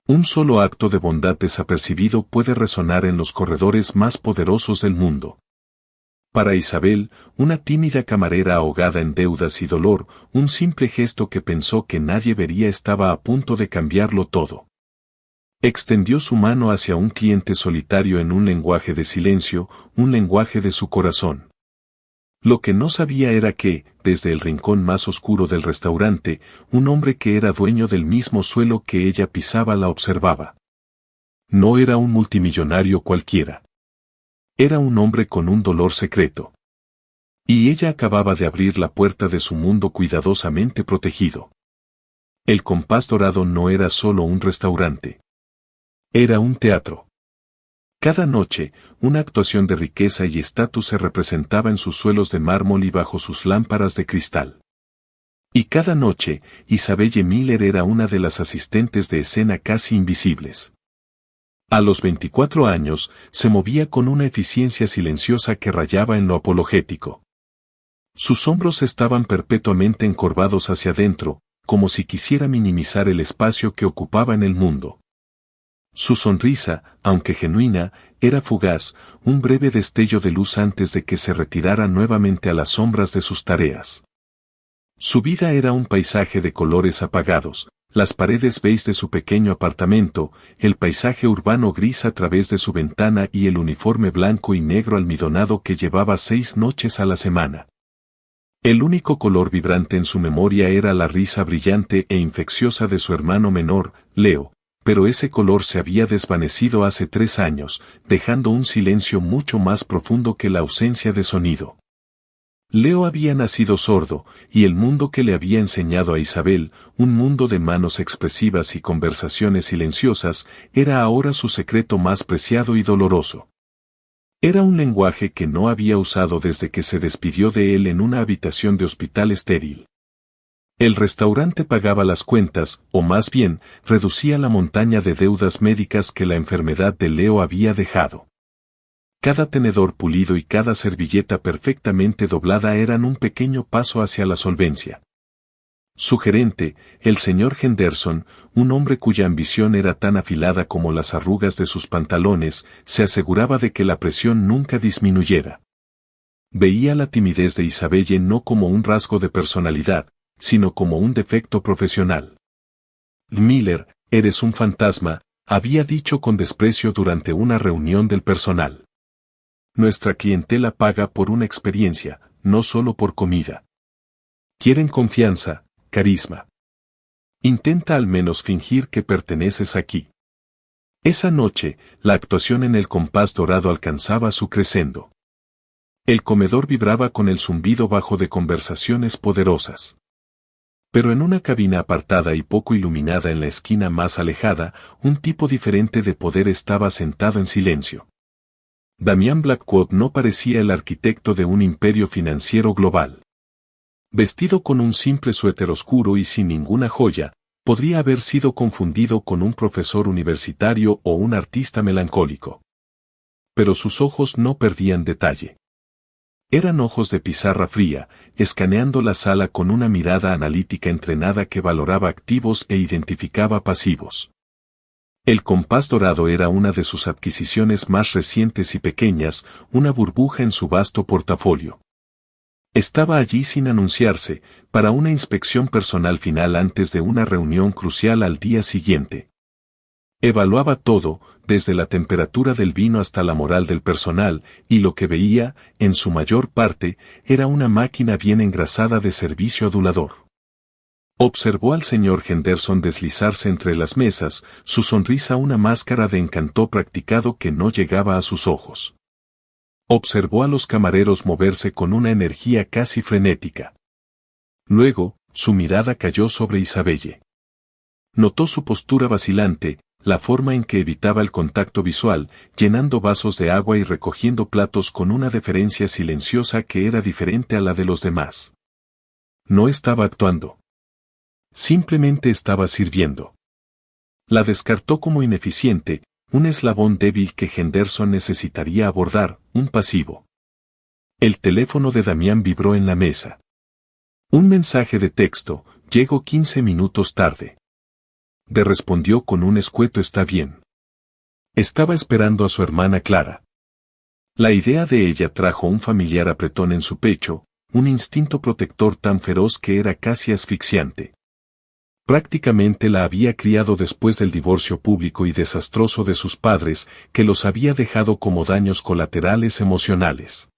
Un solo acto de bondad desapercibido puede resonar en los corredores más poderosos del mundo. Para Isabel, una tímida camarera ahogada en deudas y dolor, un simple gesto que pensó que nadie vería estaba a punto de cambiarlo todo. Extendió su mano hacia un cliente solitario en un lenguaje de silencio, un lenguaje de su corazón. Lo que no sabía era que, desde el rincón más oscuro del restaurante, un hombre que era dueño del mismo suelo que ella pisaba la observaba. No era un multimillonario cualquiera. Era un hombre con un dolor secreto. Y ella acababa de abrir la puerta de su mundo cuidadosamente protegido. El Compás Dorado no era solo un restaurante. Era un teatro. Cada noche, una actuación de riqueza y estatus se representaba en sus suelos de mármol y bajo sus lámparas de cristal. Y cada noche, Isabelle Miller era una de las asistentes de escena casi invisibles. A los 24 años, se movía con una eficiencia silenciosa que rayaba en lo apologético. Sus hombros estaban perpetuamente encorvados hacia adentro, como si quisiera minimizar el espacio que ocupaba en el mundo. Su sonrisa, aunque genuina, era fugaz, un breve destello de luz antes de que se retirara nuevamente a las sombras de sus tareas. Su vida era un paisaje de colores apagados, las paredes beige de su pequeño apartamento, el paisaje urbano gris a través de su ventana y el uniforme blanco y negro almidonado que llevaba 6 noches a la semana. El único color vibrante en su memoria era la risa brillante e infecciosa de su hermano menor, Leo, pero ese color se había desvanecido hace 3 años, dejando un silencio mucho más profundo que la ausencia de sonido. Leo había nacido sordo, y el mundo que le había enseñado a Isabel, un mundo de manos expresivas y conversaciones silenciosas, era ahora su secreto más preciado y doloroso. Era un lenguaje que no había usado desde que se despidió de él en una habitación de hospital estéril. El restaurante pagaba las cuentas, o más bien, reducía la montaña de deudas médicas que la enfermedad de Leo había dejado. Cada tenedor pulido y cada servilleta perfectamente doblada eran un pequeño paso hacia la solvencia. Su gerente, el señor Henderson, un hombre cuya ambición era tan afilada como las arrugas de sus pantalones, se aseguraba de que la presión nunca disminuyera. Veía la timidez de Isabelle no como un rasgo de personalidad, sino como un defecto profesional. Miller, eres un fantasma, había dicho con desprecio durante una reunión del personal. Nuestra clientela paga por una experiencia, no solo por comida. Quieren confianza, carisma. Intenta al menos fingir que perteneces aquí. Esa noche, la actuación en el Compás Dorado alcanzaba su crescendo. El comedor vibraba con el zumbido bajo de conversaciones poderosas. Pero en una cabina apartada y poco iluminada en la esquina más alejada, un tipo diferente de poder estaba sentado en silencio. Damian Blackwood no parecía el arquitecto de un imperio financiero global. Vestido con un simple suéter oscuro y sin ninguna joya, podría haber sido confundido con un profesor universitario o un artista melancólico. Pero sus ojos no perdían detalle. Eran ojos de pizarra fría, escaneando la sala con una mirada analítica entrenada que valoraba activos e identificaba pasivos. El Compás Dorado era una de sus adquisiciones más recientes y pequeñas, una burbuja en su vasto portafolio. Estaba allí sin anunciarse, para una inspección personal final antes de una reunión crucial al día siguiente. Evaluaba todo, desde la temperatura del vino hasta la moral del personal, y lo que veía, en su mayor parte, era una máquina bien engrasada de servicio adulador. Observó al señor Henderson deslizarse entre las mesas, su sonrisa una máscara de encanto practicado que no llegaba a sus ojos. Observó a los camareros moverse con una energía casi frenética. Luego, su mirada cayó sobre Isabelle. Notó su postura vacilante, la forma en que evitaba el contacto visual, llenando vasos de agua y recogiendo platos con una deferencia silenciosa que era diferente a la de los demás. No estaba actuando. Simplemente estaba sirviendo. La descartó como ineficiente, un eslabón débil que Henderson necesitaría abordar, un pasivo. El teléfono de Damián vibró en la mesa. Un mensaje de texto, llegó 15 minutos tarde. De respondió con un escueto está bien. Estaba esperando a su hermana Clara. La idea de ella trajo un familiar apretón en su pecho, un instinto protector tan feroz que era casi asfixiante. Prácticamente la había criado después del divorcio público y desastroso de sus padres, que los había dejado como daños colaterales emocionales.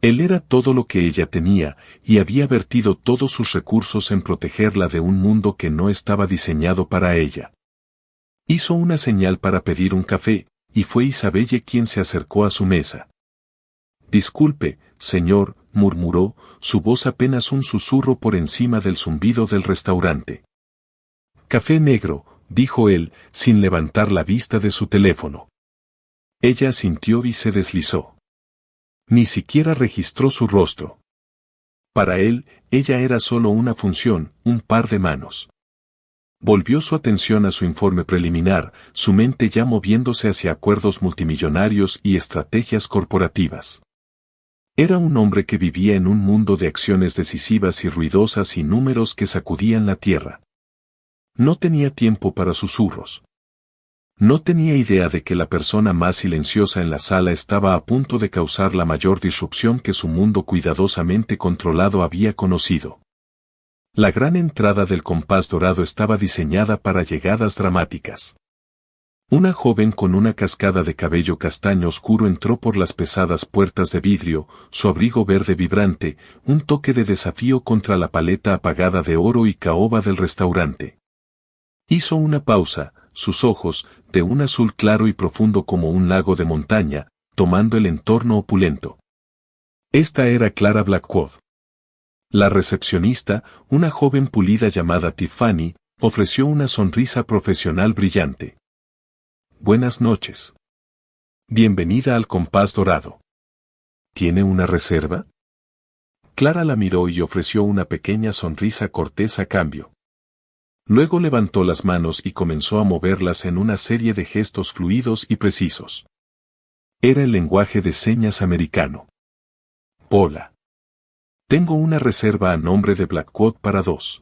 Él era todo lo que ella tenía, y había vertido todos sus recursos en protegerla de un mundo que no estaba diseñado para ella. Hizo una señal para pedir un café, y fue Isabelle quien se acercó a su mesa. Disculpe, señor, murmuró, su voz apenas un susurro por encima del zumbido del restaurante. Café negro, dijo él, sin levantar la vista de su teléfono. Ella asintió y se deslizó. Ni siquiera registró su rostro. Para él, ella era solo una función, un par de manos. Volvió su atención a su informe preliminar, su mente ya moviéndose hacia acuerdos multimillonarios y estrategias corporativas. Era un hombre que vivía en un mundo de acciones decisivas y ruidosas y números que sacudían la tierra. No tenía tiempo para susurros. No tenía idea de que la persona más silenciosa en la sala estaba a punto de causar la mayor disrupción que su mundo cuidadosamente controlado había conocido. La gran entrada del compás dorado estaba diseñada para llegadas dramáticas. Una joven con una cascada de cabello castaño oscuro entró por las pesadas puertas de vidrio, su abrigo verde vibrante, un toque de desafío contra la paleta apagada de oro y caoba del restaurante. Hizo una pausa, sus ojos, de un azul claro y profundo como un lago de montaña, tomando el entorno opulento. Esta era Clara Blackwood. La recepcionista, una joven pulida llamada Tiffany, ofreció una sonrisa profesional brillante. Buenas noches. Bienvenida al compás dorado. ¿Tiene una reserva? Clara la miró y ofreció una pequeña sonrisa cortés a cambio. Luego levantó las manos y comenzó a moverlas en una serie de gestos fluidos y precisos. Era el lenguaje de señas americano. Hola. Tengo una reserva a nombre de Blackwood para 2.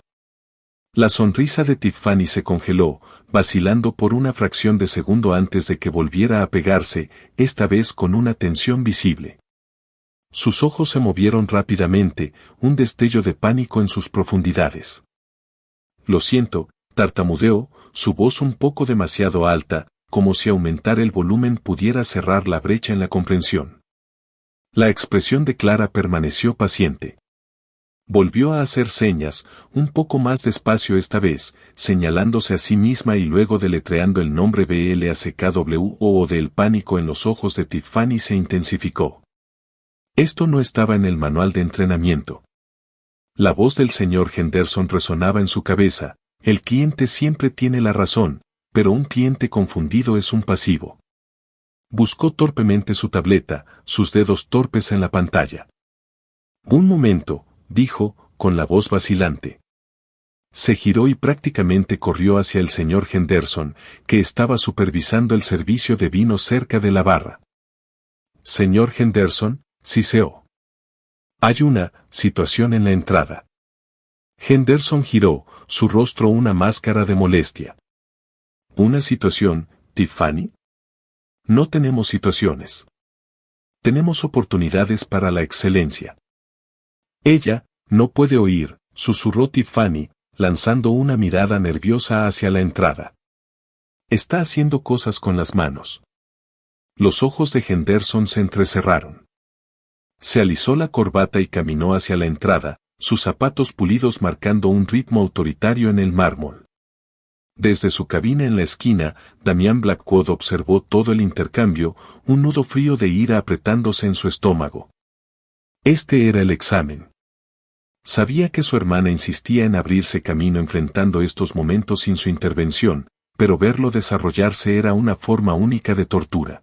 La sonrisa de Tiffany se congeló, vacilando por una fracción de segundo antes de que volviera a pegarse, esta vez con una tensión visible. Sus ojos se movieron rápidamente, un destello de pánico en sus profundidades. Lo siento, tartamudeó, su voz un poco demasiado alta, como si aumentar el volumen pudiera cerrar la brecha en la comprensión. La expresión de Clara permaneció paciente. Volvió a hacer señas, un poco más despacio esta vez, señalándose a sí misma y luego deletreando el nombre BLACKWOO del pánico en los ojos de Tiffany se intensificó. Esto no estaba en el manual de entrenamiento. La voz del señor Henderson resonaba en su cabeza, el cliente siempre tiene la razón, pero un cliente confundido es un pasivo. Buscó torpemente su tableta, sus dedos torpes en la pantalla. Un momento, dijo, con la voz vacilante. Se giró y prácticamente corrió hacia el señor Henderson, que estaba supervisando el servicio de vino cerca de la barra. Señor Henderson, siseó. Hay una situación en la entrada. Henderson giró, su rostro una máscara de molestia. ¿Una situación, Tiffany? No tenemos situaciones. Tenemos oportunidades para la excelencia. Ella, no puede oír, susurró Tiffany, lanzando una mirada nerviosa hacia la entrada. Está haciendo cosas con las manos. Los ojos de Henderson se entrecerraron. Se alisó la corbata y caminó hacia la entrada, sus zapatos pulidos marcando un ritmo autoritario en el mármol. Desde su cabina en la esquina, Damian Blackwood observó todo el intercambio, un nudo frío de ira apretándose en su estómago. Este era el examen. Sabía que su hermana insistía en abrirse camino enfrentando estos momentos sin su intervención, pero verlo desarrollarse era una forma única de tortura.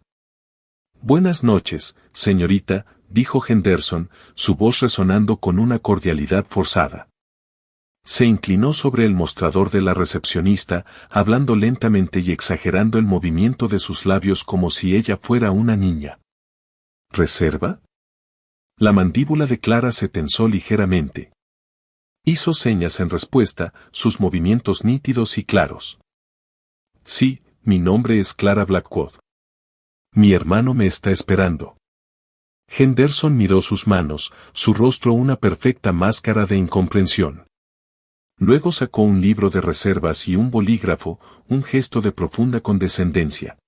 Buenas noches, señorita, dijo Henderson, su voz resonando con una cordialidad forzada. Se inclinó sobre el mostrador de la recepcionista, hablando lentamente y exagerando el movimiento de sus labios como si ella fuera una niña. ¿Reserva? La mandíbula de Clara se tensó ligeramente. Hizo señas en respuesta, sus movimientos nítidos y claros. Sí, mi nombre es Clara Blackwood. Mi hermano me está esperando. Henderson miró sus manos, su rostro una perfecta máscara de incomprensión. Luego sacó un libro de reservas y un bolígrafo, un gesto de profunda condescendencia.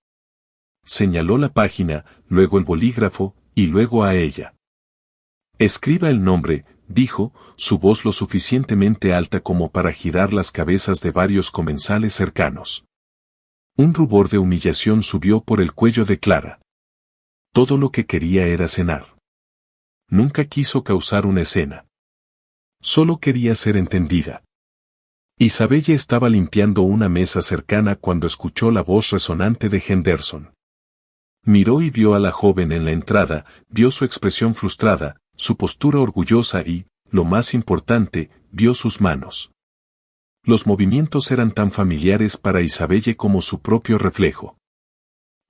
Señaló la página, luego el bolígrafo, y luego a ella. Escriba el nombre, dijo, su voz lo suficientemente alta como para girar las cabezas de varios comensales cercanos. Un rubor de humillación subió por el cuello de Clara. Todo lo que quería era cenar. Nunca quiso causar una escena. Solo quería ser entendida. Isabella estaba limpiando una mesa cercana cuando escuchó la voz resonante de Henderson. Miró y vio a la joven en la entrada, vio su expresión frustrada, su postura orgullosa y, lo más importante, vio sus manos. Los movimientos eran tan familiares para Isabella como su propio reflejo.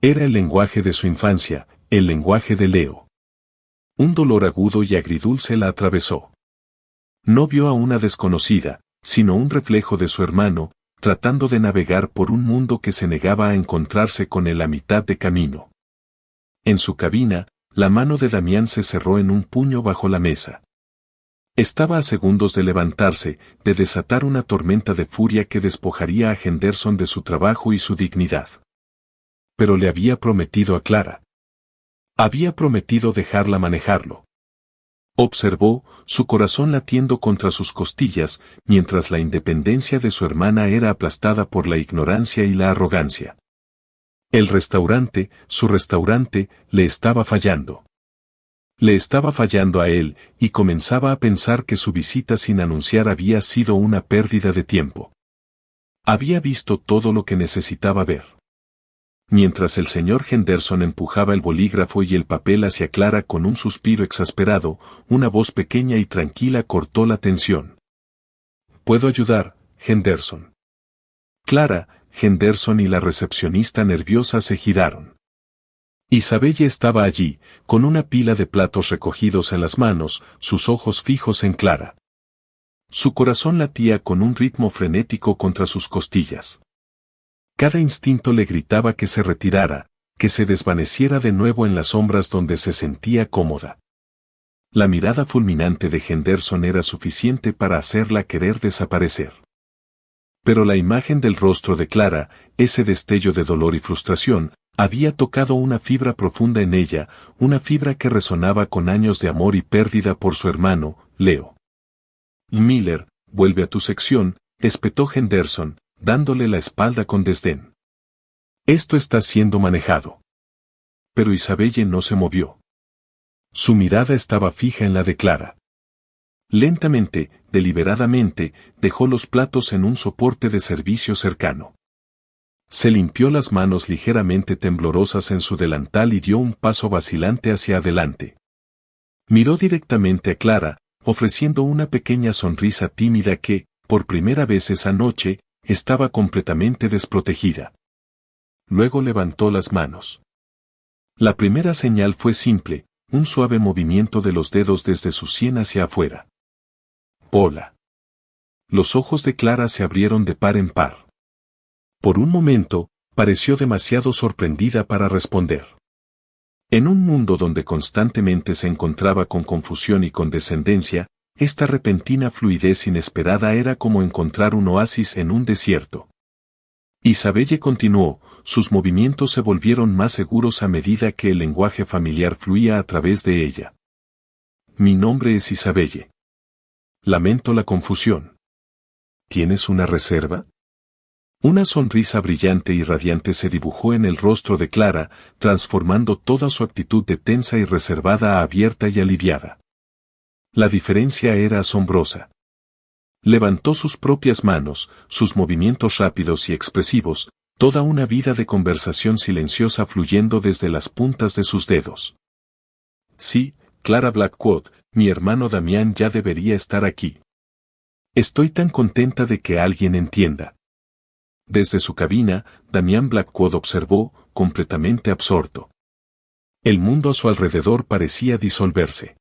Era el lenguaje de su infancia, el lenguaje de Leo. Un dolor agudo y agridulce la atravesó. No vio a una desconocida, sino un reflejo de su hermano, tratando de navegar por un mundo que se negaba a encontrarse con él a mitad de camino. En su cabina, la mano de Damián se cerró en un puño bajo la mesa. Estaba a segundos de levantarse, de desatar una tormenta de furia que despojaría a Henderson de su trabajo y su dignidad. Pero le había prometido a Clara. Había prometido dejarla manejarlo. Observó, su corazón latiendo contra sus costillas, mientras la independencia de su hermana era aplastada por la ignorancia y la arrogancia. El restaurante, su restaurante, le estaba fallando. Le estaba fallando a él, y comenzaba a pensar que su visita sin anunciar había sido una pérdida de tiempo. Había visto todo lo que necesitaba ver. Mientras el señor Henderson empujaba el bolígrafo y el papel hacia Clara con un suspiro exasperado, una voz pequeña y tranquila cortó la tensión. «¿Puedo ayudar, Henderson?» Clara, Henderson y la recepcionista nerviosa se giraron. Isabella estaba allí, con una pila de platos recogidos en las manos, sus ojos fijos en Clara. Su corazón latía con un ritmo frenético contra sus costillas. Cada instinto le gritaba que se retirara, que se desvaneciera de nuevo en las sombras donde se sentía cómoda. La mirada fulminante de Henderson era suficiente para hacerla querer desaparecer. Pero la imagen del rostro de Clara, ese destello de dolor y frustración, había tocado una fibra profunda en ella, una fibra que resonaba con años de amor y pérdida por su hermano, Leo. «Miller, vuelve a tu sección», espetó Henderson, dándole la espalda con desdén. «Esto está siendo manejado». Pero Isabella no se movió. Su mirada estaba fija en la de Clara. Lentamente, deliberadamente, dejó los platos en un soporte de servicio cercano. Se limpió las manos ligeramente temblorosas en su delantal y dio un paso vacilante hacia adelante. Miró directamente a Clara, ofreciendo una pequeña sonrisa tímida que, por primera vez esa noche, estaba completamente desprotegida. Luego levantó las manos. La primera señal fue simple, un suave movimiento de los dedos desde su sien hacia afuera. «Hola». Los ojos de Clara se abrieron de par en par. Por un momento, pareció demasiado sorprendida para responder. En un mundo donde constantemente se encontraba con confusión y condescendencia, esta repentina fluidez inesperada era como encontrar un oasis en un desierto. Isabella continuó, sus movimientos se volvieron más seguros a medida que el lenguaje familiar fluía a través de ella. «Mi nombre es Isabella. Lamento la confusión. ¿Tienes una reserva?» Una sonrisa brillante y radiante se dibujó en el rostro de Clara, transformando toda su actitud de tensa y reservada a abierta y aliviada. La diferencia era asombrosa. Levantó sus propias manos, sus movimientos rápidos y expresivos, toda una vida de conversación silenciosa fluyendo desde las puntas de sus dedos. «Sí, Clara Blackwood, mi hermano Damián ya debería estar aquí. Estoy tan contenta de que alguien entienda». Desde su cabina, Damián Blackwood observó, completamente absorto. El mundo a su alrededor parecía disolverse.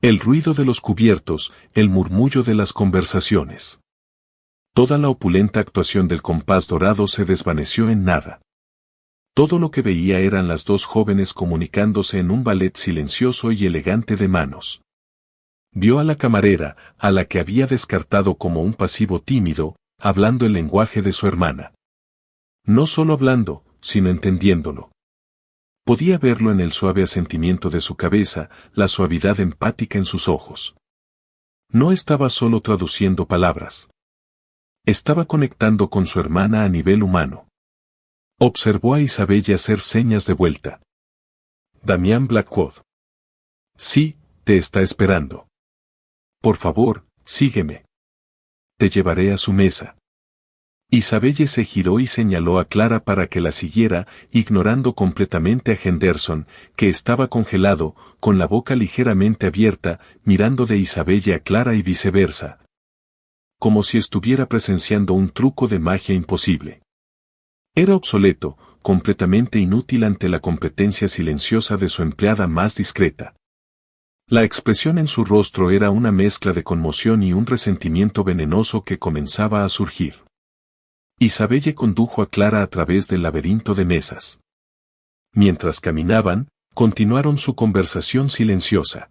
El ruido de los cubiertos, el murmullo de las conversaciones. Toda la opulenta actuación del compás dorado se desvaneció en nada. Todo lo que veía eran las dos jóvenes comunicándose en un ballet silencioso y elegante de manos. Vio a la camarera, a la que había descartado como un pasivo tímido, hablando el lenguaje de su hermana. No solo hablando, sino entendiéndolo. Podía verlo en el suave asentimiento de su cabeza, la suavidad empática en sus ojos. No estaba solo traduciendo palabras. Estaba conectando con su hermana a nivel humano. Observó a Isabelle hacer señas de vuelta. Damián Blackwood. Sí, te está esperando. Por favor, sígueme. Te llevaré a su mesa. Isabelle se giró y señaló a Clara para que la siguiera, ignorando completamente a Henderson, que estaba congelado, con la boca ligeramente abierta, mirando de Isabelle a Clara y viceversa. Como si estuviera presenciando un truco de magia imposible. Era obsoleto, completamente inútil ante la competencia silenciosa de su empleada más discreta. La expresión en su rostro era una mezcla de conmoción y un resentimiento venenoso que comenzaba a surgir. Isabelle condujo a Clara a través del laberinto de mesas. Mientras caminaban, continuaron su conversación silenciosa.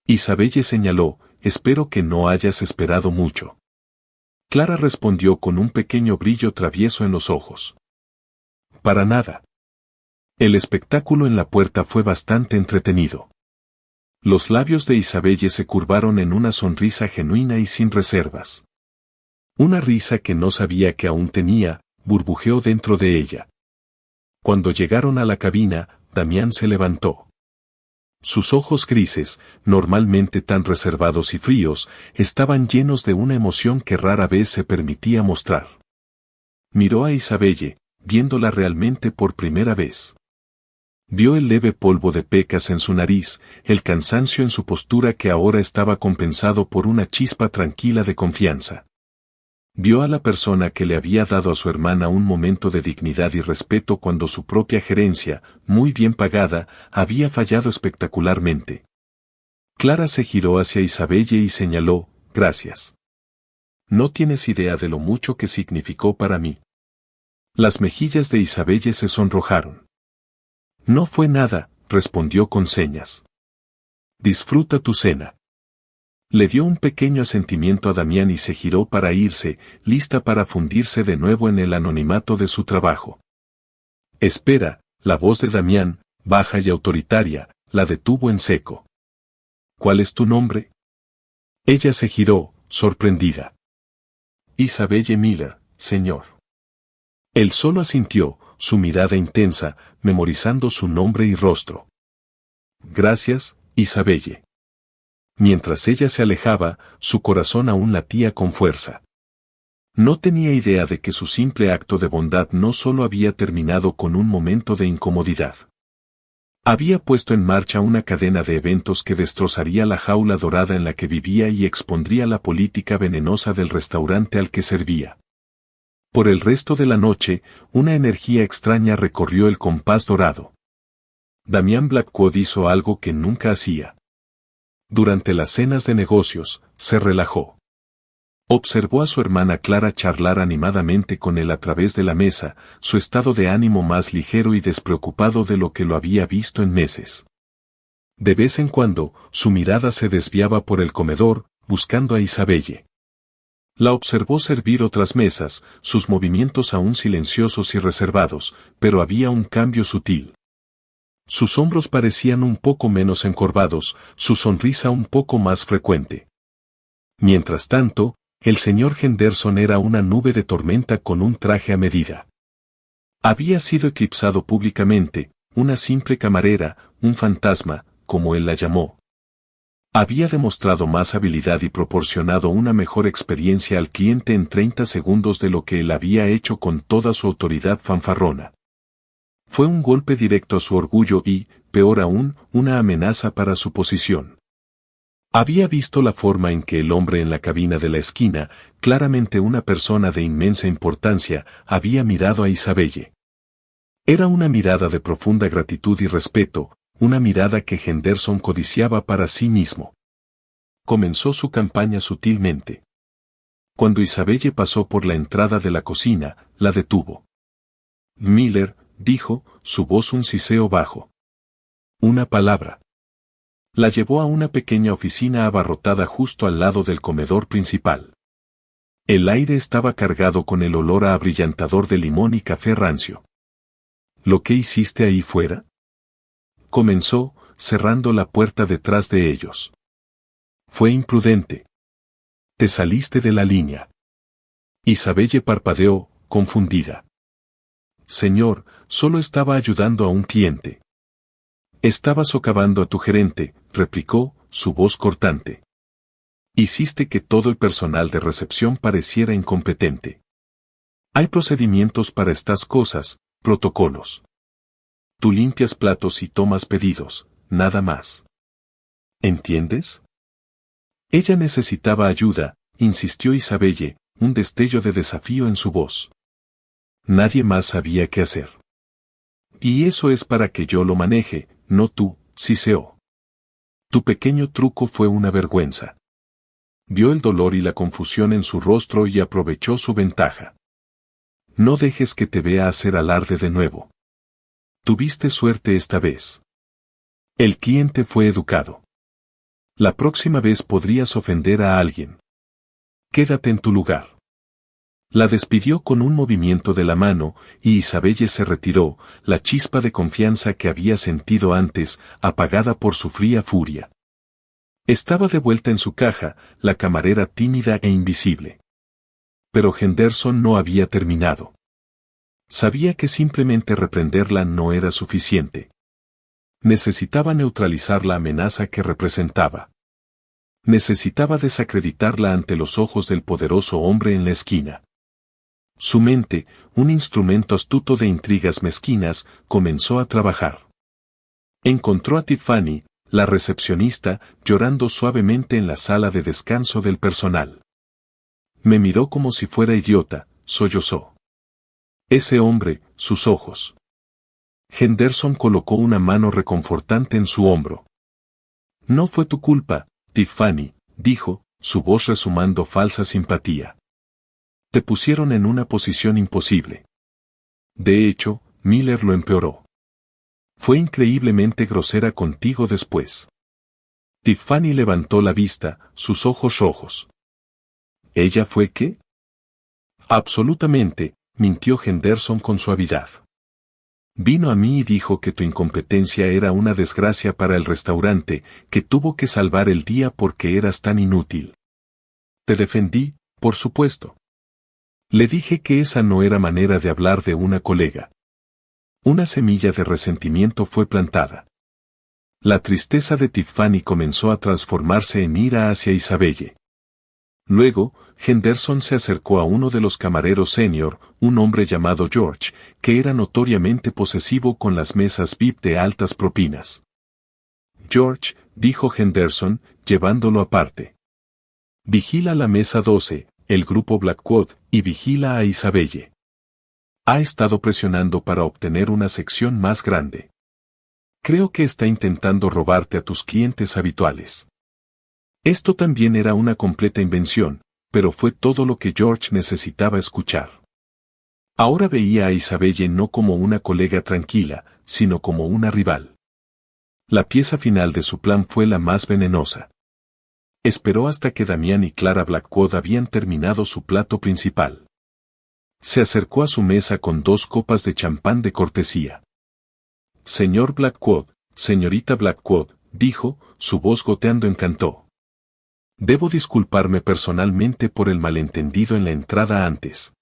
Isabelle señaló, espero que no hayas esperado mucho. Clara respondió con un pequeño brillo travieso en los ojos. Para nada. El espectáculo en la puerta fue bastante entretenido. Los labios de Isabelle se curvaron en una sonrisa genuina y sin reservas. Una risa que no sabía que aún tenía, burbujeó dentro de ella. Cuando llegaron a la cabina, Damián se levantó. Sus ojos grises, normalmente tan reservados y fríos, estaban llenos de una emoción que rara vez se permitía mostrar. Miró a Isabelle, viéndola realmente por primera vez. Vio el leve polvo de pecas en su nariz, el cansancio en su postura que ahora estaba compensado por una chispa tranquila de confianza. Vio a la persona que le había dado a su hermana un momento de dignidad y respeto cuando su propia gerencia, muy bien pagada, había fallado espectacularmente. Clara se giró hacia Isabelle y señaló, gracias. No tienes idea de lo mucho que significó para mí. Las mejillas de Isabelle se sonrojaron. No fue nada, respondió con señas. Disfruta tu cena. Le dio un pequeño asentimiento a Damián y se giró para irse, lista para fundirse de nuevo en el anonimato de su trabajo. Espera, la voz de Damián, baja y autoritaria, la detuvo en seco. ¿Cuál es tu nombre? Ella se giró, sorprendida. Isabelle Miller, señor. Él solo asintió, su mirada intensa, memorizando su nombre y rostro. Gracias, Isabelle. Mientras ella se alejaba, su corazón aún latía con fuerza. No tenía idea de que su simple acto de bondad no solo había terminado con un momento de incomodidad. Había puesto en marcha una cadena de eventos que destrozaría la jaula dorada en la que vivía y expondría la política venenosa del restaurante al que servía. Por el resto de la noche, una energía extraña recorrió el compás dorado. Damián Blackwood hizo algo que nunca hacía. Durante las cenas de negocios, se relajó. Observó a su hermana Clara charlar animadamente con él a través de la mesa, su estado de ánimo más ligero y despreocupado de lo que lo había visto en meses. De vez en cuando, su mirada se desviaba por el comedor, buscando a Isabelle. La observó servir otras mesas, sus movimientos aún silenciosos y reservados, pero había un cambio sutil. Sus hombros parecían un poco menos encorvados, su sonrisa un poco más frecuente. Mientras tanto, el señor Henderson era una nube de tormenta con un traje a medida. Había sido eclipsado públicamente, una simple camarera, un fantasma, como él la llamó. Había demostrado más habilidad y proporcionado una mejor experiencia al cliente en 30 segundos de lo que él había hecho con toda su autoridad fanfarrona. Fue un golpe directo a su orgullo y, peor aún, una amenaza para su posición. Había visto la forma en que el hombre en la cabina de la esquina, claramente una persona de inmensa importancia, había mirado a Isabelle. Era una mirada de profunda gratitud y respeto, una mirada que Henderson codiciaba para sí mismo. Comenzó su campaña sutilmente. Cuando Isabelle pasó por la entrada de la cocina, la detuvo. Miller, dijo, su voz un siseo bajo. Una palabra. La llevó a una pequeña oficina abarrotada justo al lado del comedor principal. El aire estaba cargado con el olor a abrillantador de limón y café rancio. ¿Lo que hiciste ahí fuera? Comenzó, cerrando la puerta detrás de ellos. Fue imprudente. Te saliste de la línea. Isabelle parpadeó, confundida. Señor, solo estaba ayudando a un cliente. Estaba socavando a tu gerente, replicó, su voz cortante. Hiciste que todo el personal de recepción pareciera incompetente. Hay procedimientos para estas cosas, protocolos. Tú limpias platos y tomas pedidos, nada más. ¿Entiendes? Ella necesitaba ayuda, insistió Isabelle, un destello de desafío en su voz. Nadie más sabía qué hacer. Y eso es para que yo lo maneje, no tú, siseó. Tu pequeño truco fue una vergüenza. Vio el dolor y la confusión en su rostro y aprovechó su ventaja. No dejes que te vea hacer alarde de nuevo. Tuviste suerte esta vez. El cliente fue educado. La próxima vez podrías ofender a alguien. Quédate en tu lugar. La despidió con un movimiento de la mano, y Isabelle se retiró, la chispa de confianza que había sentido antes, apagada por su fría furia. Estaba de vuelta en su caja, la camarera tímida e invisible. Pero Henderson no había terminado. Sabía que simplemente reprenderla no era suficiente. Necesitaba neutralizar la amenaza que representaba. Necesitaba desacreditarla ante los ojos del poderoso hombre en la esquina. Su mente, un instrumento astuto de intrigas mezquinas, comenzó a trabajar. Encontró a Tiffany, la recepcionista, llorando suavemente en la sala de descanso del personal. Me miró como si fuera idiota, sollozó. Ese hombre, sus ojos. Henderson colocó una mano reconfortante en su hombro. No fue tu culpa, Tiffany, dijo, su voz resumando falsa simpatía. Te pusieron en una posición imposible. De hecho, Miller lo empeoró. Fue increíblemente grosera contigo después. Tiffany levantó la vista, sus ojos rojos. ¿Ella fue qué? Absolutamente, mintió Henderson con suavidad. Vino a mí y dijo que tu incompetencia era una desgracia para el restaurante, que tuvo que salvar el día porque eras tan inútil. Te defendí, por supuesto. Le dije que esa no era manera de hablar de una colega. Una semilla de resentimiento fue plantada. La tristeza de Tiffany comenzó a transformarse en ira hacia Isabelle. Luego, Henderson se acercó a uno de los camareros senior, un hombre llamado George, que era notoriamente posesivo con las mesas VIP de altas propinas. George, dijo Henderson, llevándolo aparte. Vigila la mesa 12, el grupo Blackwood, y vigila a Isabelle. Ha estado presionando para obtener una sección más grande. Creo que está intentando robarte a tus clientes habituales. Esto también era una completa invención, pero fue todo lo que George necesitaba escuchar. Ahora veía a Isabelle no como una colega tranquila, sino como una rival. La pieza final de su plan fue la más venenosa. Esperó hasta que Damián y Clara Blackwood habían terminado su plato principal. Se acercó a su mesa con 2 copas de champán de cortesía. Señor Blackwood, señorita Blackwood, dijo, su voz goteando encantó. Debo disculparme personalmente por el malentendido en la entrada antes.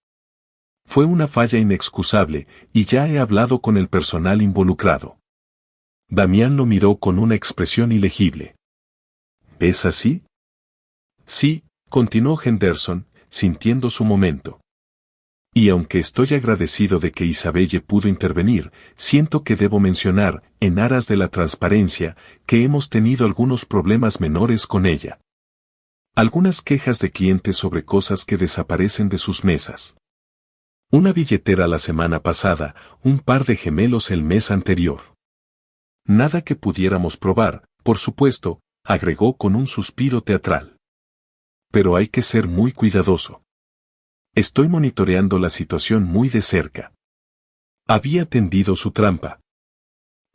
Fue una falla inexcusable, y ya he hablado con el personal involucrado. Damián lo miró con una expresión ilegible. ¿Es así? Sí, continuó Henderson, sintiendo su momento. Y aunque estoy agradecido de que Isabelle pudo intervenir, siento que debo mencionar, en aras de la transparencia, que hemos tenido algunos problemas menores con ella. Algunas quejas de clientes sobre cosas que desaparecen de sus mesas. Una billetera la semana pasada, un par de gemelos el mes anterior. Nada que pudiéramos probar, por supuesto, agregó con un suspiro teatral. Pero hay que ser muy cuidadoso. Estoy monitoreando la situación muy de cerca. Había tendido su trampa.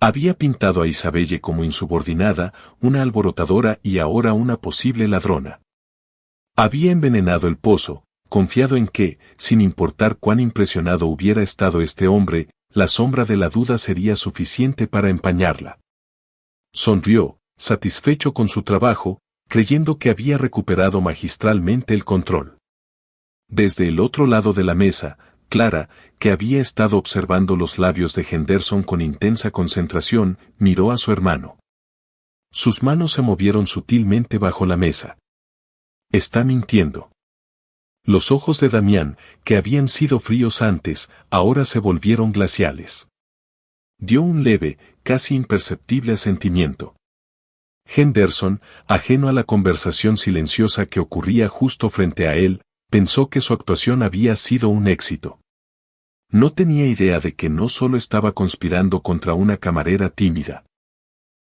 Había pintado a Isabelle como insubordinada, una alborotadora y ahora una posible ladrona. Había envenenado el pozo, confiado en que, sin importar cuán impresionado hubiera estado este hombre, la sombra de la duda sería suficiente para empañarla. Sonrió, satisfecho con su trabajo, creyendo que había recuperado magistralmente el control. Desde el otro lado de la mesa, Clara, que había estado observando los labios de Henderson con intensa concentración, miró a su hermano. Sus manos se movieron sutilmente bajo la mesa. Está mintiendo. Los ojos de Damián, que habían sido fríos antes, ahora se volvieron glaciales. Dio un leve, casi imperceptible asentimiento. Henderson, ajeno a la conversación silenciosa que ocurría justo frente a él, pensó que su actuación había sido un éxito. No tenía idea de que no solo estaba conspirando contra una camarera tímida.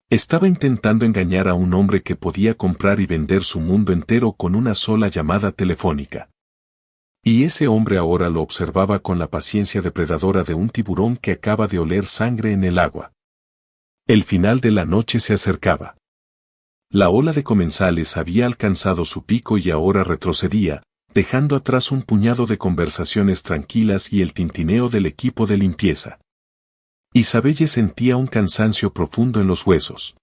Estaba intentando engañar a un hombre que podía comprar y vender su mundo entero con una sola llamada telefónica. Y ese hombre ahora lo observaba con la paciencia depredadora de un tiburón que acaba de oler sangre en el agua. El final de la noche se acercaba. La ola de comensales había alcanzado su pico y ahora retrocedía, dejando atrás un puñado de conversaciones tranquilas y el tintineo del equipo de limpieza. Isabelle sentía un cansancio profundo en los huesos.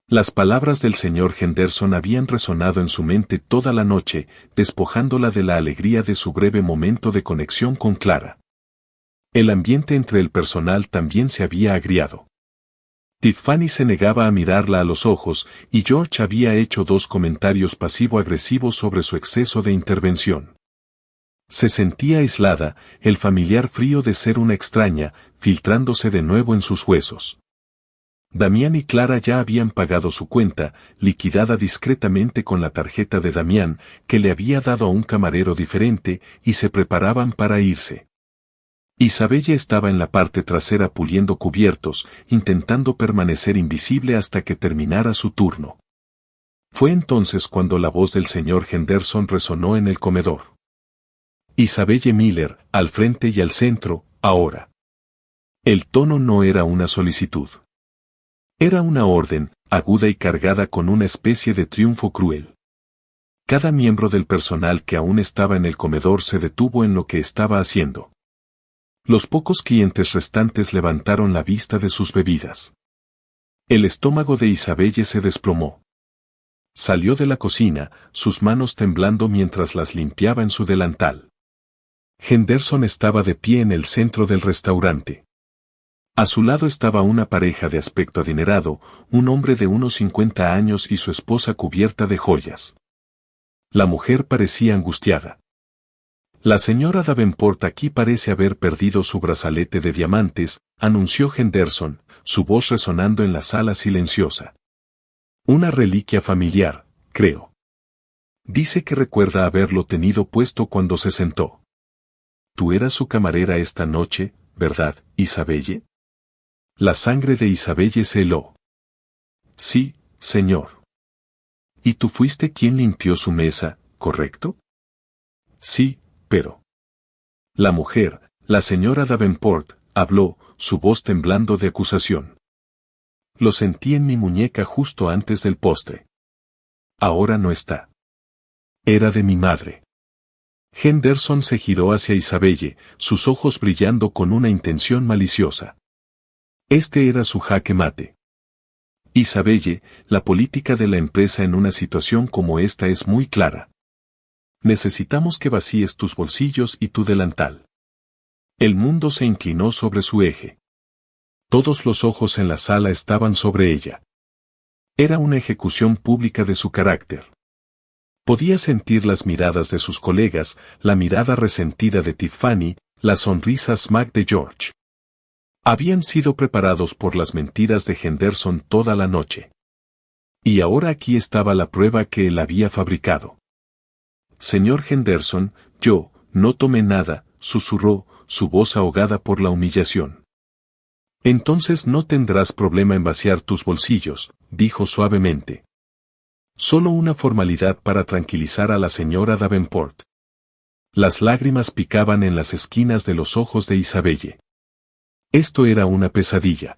Las palabras del señor Henderson habían resonado en su mente toda la noche, despojándola de la alegría de su breve momento de conexión con Clara. El ambiente entre el personal también se había agriado. Tiffany se negaba a mirarla a los ojos y George había hecho 2 comentarios pasivo-agresivos sobre su exceso de intervención. Se sentía aislada, el familiar frío de ser una extraña, filtrándose de nuevo en sus huesos. Damián y Clara ya habían pagado su cuenta, liquidada discretamente con la tarjeta de Damián, que le había dado a un camarero diferente, y se preparaban para irse. Isabelle estaba en la parte trasera puliendo cubiertos, intentando permanecer invisible hasta que terminara su turno. Fue entonces cuando la voz del señor Henderson resonó en el comedor. Isabelle Miller, al frente y al centro, ahora. El tono no era una solicitud. Era una orden, aguda y cargada con una especie de triunfo cruel. Cada miembro del personal que aún estaba en el comedor se detuvo en lo que estaba haciendo. Los pocos clientes restantes levantaron la vista de sus bebidas. El estómago de Isabelle se desplomó. Salió de la cocina, sus manos temblando mientras las limpiaba en su delantal. Henderson estaba de pie en el centro del restaurante. A su lado estaba una pareja de aspecto adinerado, un hombre de unos 50 años y su esposa cubierta de joyas. La mujer parecía angustiada. La señora Davenport aquí parece haber perdido su brazalete de diamantes, anunció Henderson, su voz resonando en la sala silenciosa. Una reliquia familiar, creo. Dice que recuerda haberlo tenido puesto cuando se sentó. Tú eras su camarera esta noche, ¿verdad, Isabelle? La sangre de Isabelle se heló. Sí, señor. ¿Y tú fuiste quien limpió su mesa, correcto? Sí, pero. La mujer, la señora Davenport, habló, su voz temblando de acusación. Lo sentí en mi muñeca justo antes del postre. Ahora no está. Era de mi madre. Henderson se giró hacia Isabelle, sus ojos brillando con una intención maliciosa. Este era su jaque mate. Isabelle, la política de la empresa en una situación como esta es muy clara. Necesitamos que vacíes tus bolsillos y tu delantal. El mundo se inclinó sobre su eje. Todos los ojos en la sala estaban sobre ella. Era una ejecución pública de su carácter. Podía sentir las miradas de sus colegas, la mirada resentida de Tiffany, la sonrisa smug de George. Habían sido preparados por las mentiras de Henderson toda la noche. Y ahora aquí estaba la prueba que él había fabricado. Señor Henderson, yo, no tomé nada, susurró, su voz ahogada por la humillación. Entonces no tendrás problema en vaciar tus bolsillos, dijo suavemente. Solo una formalidad para tranquilizar a la señora Davenport. Las lágrimas picaban en las esquinas de los ojos de Isabelle. Esto era una pesadilla.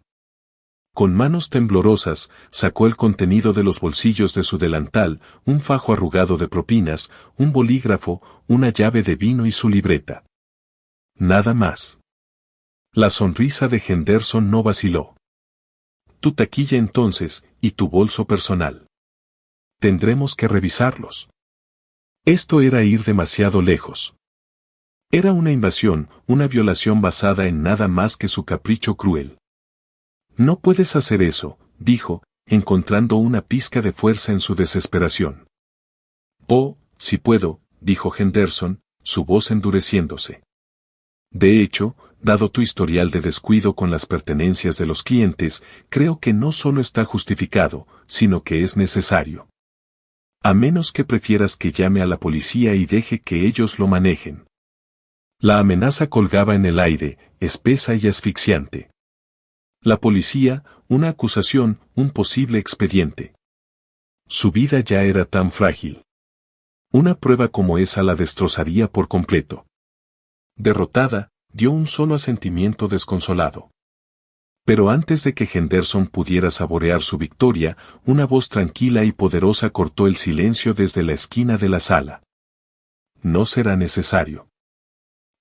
Con manos temblorosas, sacó el contenido de los bolsillos de su delantal, un fajo arrugado de propinas, un bolígrafo, una llave de vino y su libreta. Nada más. La sonrisa de Henderson no vaciló. Tu taquilla entonces, y tu bolso personal. Tendremos que revisarlos. Esto era ir demasiado lejos. Era una invasión, una violación basada en nada más que su capricho cruel. No puedes hacer eso, dijo, encontrando una pizca de fuerza en su desesperación. Oh, sí puedo, dijo Henderson, su voz endureciéndose. De hecho, dado tu historial de descuido con las pertenencias de los clientes, creo que no solo está justificado, sino que es necesario. A menos que prefieras que llame a la policía y deje que ellos lo manejen. La amenaza colgaba en el aire, espesa y asfixiante. La policía, una acusación, un posible expediente. Su vida ya era tan frágil. Una prueba como esa la destrozaría por completo. Derrotada, dio un solo asentimiento desconsolado. Pero antes de que Henderson pudiera saborear su victoria, una voz tranquila y poderosa cortó el silencio desde la esquina de la sala. No será necesario.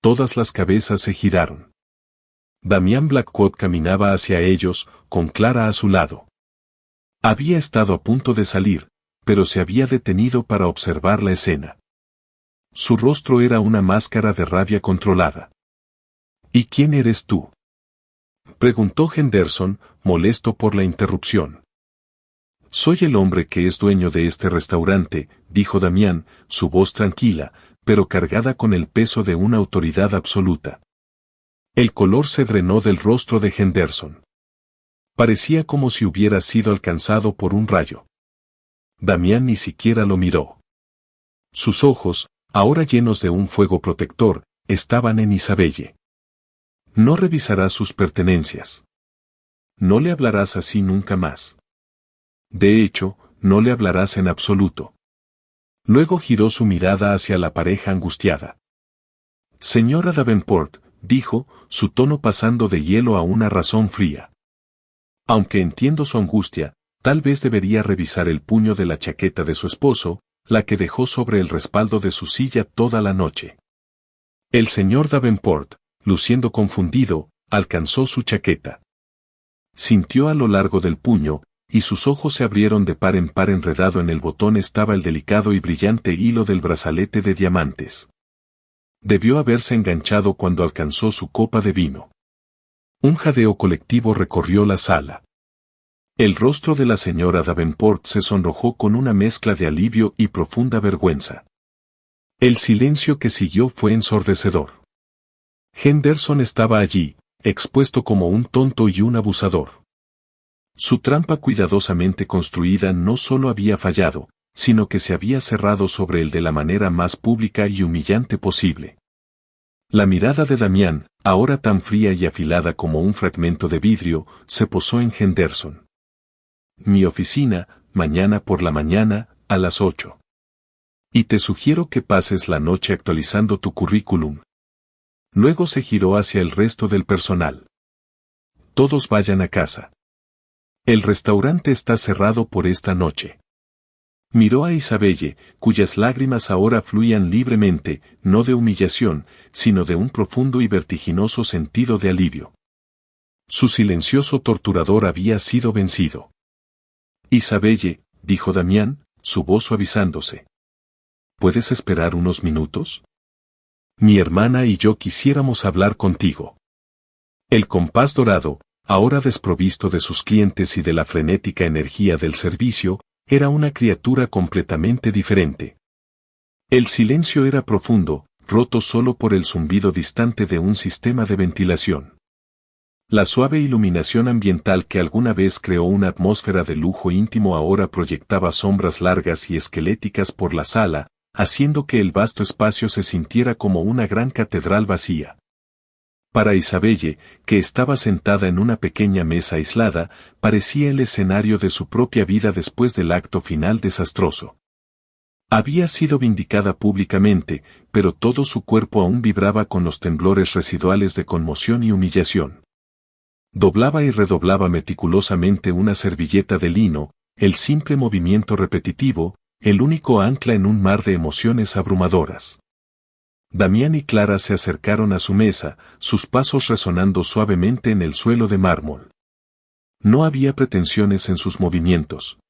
Todas las cabezas se giraron. Damián Blackwood caminaba hacia ellos, con Clara a su lado. Había estado a punto de salir, pero se había detenido para observar la escena. Su rostro era una máscara de rabia controlada. ¿Y quién eres tú?, preguntó Henderson, molesto por la interrupción. Soy el hombre que es dueño de este restaurante, dijo Damián, su voz tranquila, pero cargada con el peso de una autoridad absoluta. El color se drenó del rostro de Henderson. Parecía como si hubiera sido alcanzado por un rayo. Damián ni siquiera lo miró. Sus ojos, ahora llenos de un fuego protector, estaban en Isabelle. No revisarás sus pertenencias. No le hablarás así nunca más. De hecho, no le hablarás en absoluto. Luego giró su mirada hacia la pareja angustiada. Señora Davenport, dijo, su tono pasando de hielo a una razón fría. Aunque entiendo su angustia, tal vez debería revisar el puño de la chaqueta de su esposo, la que dejó sobre el respaldo de su silla toda la noche. El señor Davenport, luciendo confundido, alcanzó su chaqueta. Sintió a lo largo del puño, y sus ojos se abrieron de par en par. Enredado en el botón estaba el delicado y brillante hilo del brazalete de diamantes. Debió haberse enganchado cuando alcanzó su copa de vino. Un jadeo colectivo recorrió la sala. El rostro de la señora Davenport se sonrojó con una mezcla de alivio y profunda vergüenza. El silencio que siguió fue ensordecedor. Henderson estaba allí, expuesto como un tonto y un abusador. Su trampa cuidadosamente construida no solo había fallado, sino que se había cerrado sobre él de la manera más pública y humillante posible. La mirada de Damián, ahora tan fría y afilada como un fragmento de vidrio, se posó en Henderson. Mi oficina, mañana por la mañana, a las 8. Y te sugiero que pases la noche actualizando tu currículum. Luego se giró hacia el resto del personal. Todos vayan a casa. El restaurante está cerrado por esta noche. Miró a Isabelle, cuyas lágrimas ahora fluían libremente, no de humillación, sino de un profundo y vertiginoso sentido de alivio. Su silencioso torturador había sido vencido. Isabelle, dijo Damián, su voz suavizándose. ¿Puedes esperar unos minutos? Mi hermana y yo quisiéramos hablar contigo. El compás dorado, ahora desprovisto de sus clientes y de la frenética energía del servicio, era una criatura completamente diferente. El silencio era profundo, roto solo por el zumbido distante de un sistema de ventilación. La suave iluminación ambiental que alguna vez creó una atmósfera de lujo íntimo ahora proyectaba sombras largas y esqueléticas por la sala, haciendo que el vasto espacio se sintiera como una gran catedral vacía. Para Isabelle, que estaba sentada en una pequeña mesa aislada, parecía el escenario de su propia vida después del acto final desastroso. Había sido vindicada públicamente, pero todo su cuerpo aún vibraba con los temblores residuales de conmoción y humillación. Doblaba y redoblaba meticulosamente una servilleta de lino, el simple movimiento repetitivo, el único ancla en un mar de emociones abrumadoras. Damián y Clara se acercaron a su mesa, sus pasos resonando suavemente en el suelo de mármol. No había pretensiones en sus movimientos.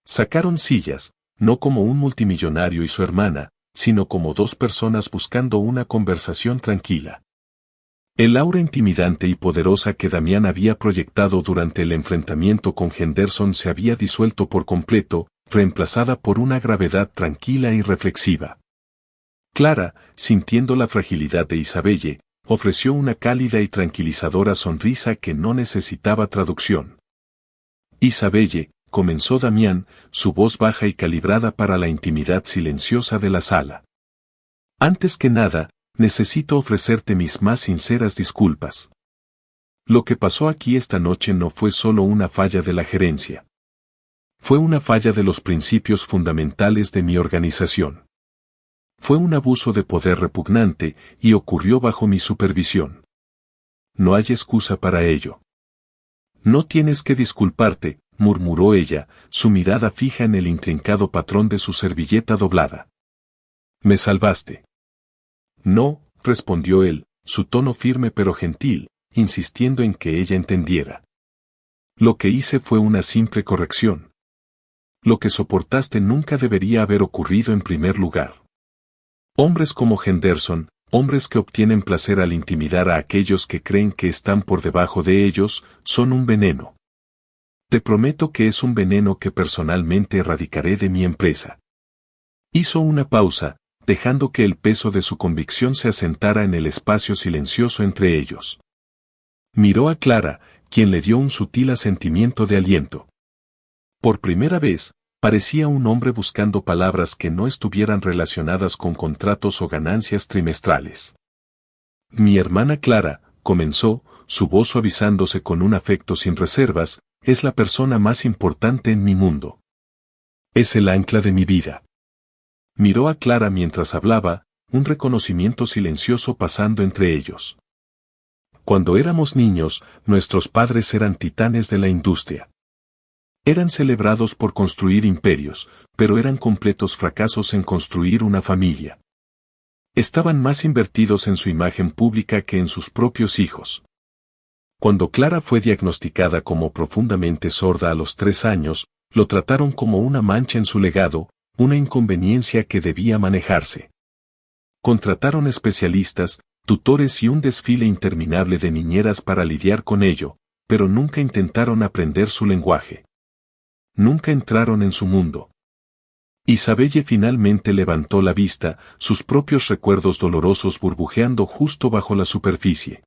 Sacaron sillas, no como un multimillonario y su hermana, sino como dos personas buscando una conversación tranquila. El aura intimidante y poderosa que Damián había proyectado durante el enfrentamiento con Henderson se había disuelto por completo, reemplazada por una gravedad tranquila y reflexiva. Clara, sintiendo la fragilidad de Isabelle, ofreció una cálida y tranquilizadora sonrisa que no necesitaba traducción. Isabelle, comenzó Damián, su voz baja y calibrada para la intimidad silenciosa de la sala. Antes que nada, necesito ofrecerte mis más sinceras disculpas. Lo que pasó aquí esta noche no fue solo una falla de la gerencia. Fue una falla de los principios fundamentales de mi organización. Fue un abuso de poder repugnante y ocurrió bajo mi supervisión. No hay excusa para ello. No tienes que disculparte, murmuró ella, su mirada fija en el intrincado patrón de su servilleta doblada. Me salvaste. No, respondió él, su tono firme pero gentil, insistiendo en que ella entendiera. Lo que hice fue una simple corrección. Lo que soportaste nunca debería haber ocurrido en primer lugar. Hombres como Henderson, hombres que obtienen placer al intimidar a aquellos que creen que están por debajo de ellos, son un veneno. Te prometo que es un veneno que personalmente erradicaré de mi empresa. Hizo una pausa, dejando que el peso de su convicción se asentara en el espacio silencioso entre ellos. Miró a Clara, quien le dio un sutil asentimiento de aliento. Por primera vez, parecía un hombre buscando palabras que no estuvieran relacionadas con contratos o ganancias trimestrales. Mi hermana Clara, comenzó, su voz suavizándose con un afecto sin reservas, es la persona más importante en mi mundo. Es el ancla de mi vida. Miró a Clara mientras hablaba, un reconocimiento silencioso pasando entre ellos. Cuando éramos niños, nuestros padres eran titanes de la industria. Eran celebrados por construir imperios, pero eran completos fracasos en construir una familia. Estaban más invertidos en su imagen pública que en sus propios hijos. Cuando Clara fue diagnosticada como profundamente sorda a los 3 años, lo trataron como una mancha en su legado, una inconveniencia que debía manejarse. Contrataron especialistas, tutores y un desfile interminable de niñeras para lidiar con ello, pero nunca intentaron aprender su lenguaje. Nunca entraron en su mundo. Isabelle finalmente levantó la vista, sus propios recuerdos dolorosos burbujeando justo bajo la superficie.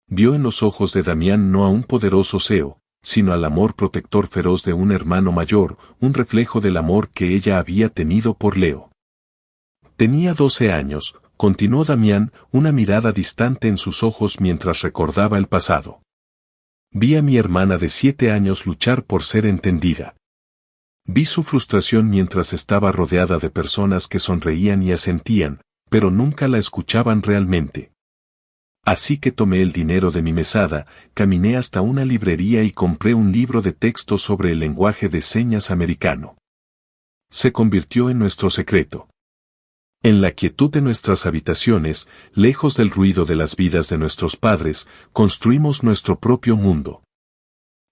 Vio en los ojos de Damián no a un poderoso CEO, sino al amor protector feroz de un hermano mayor, un reflejo del amor que ella había tenido por Leo. Tenía 12 años, continuó Damián, una mirada distante en sus ojos mientras recordaba el pasado. Vi a mi hermana de 7 años luchar por ser entendida. Vi su frustración mientras estaba rodeada de personas que sonreían y asentían, pero nunca la escuchaban realmente. Así que tomé el dinero de mi mesada, caminé hasta una librería y compré un libro de texto sobre el lenguaje de señas americano. Se convirtió en nuestro secreto. En la quietud de nuestras habitaciones, lejos del ruido de las vidas de nuestros padres, construimos nuestro propio mundo.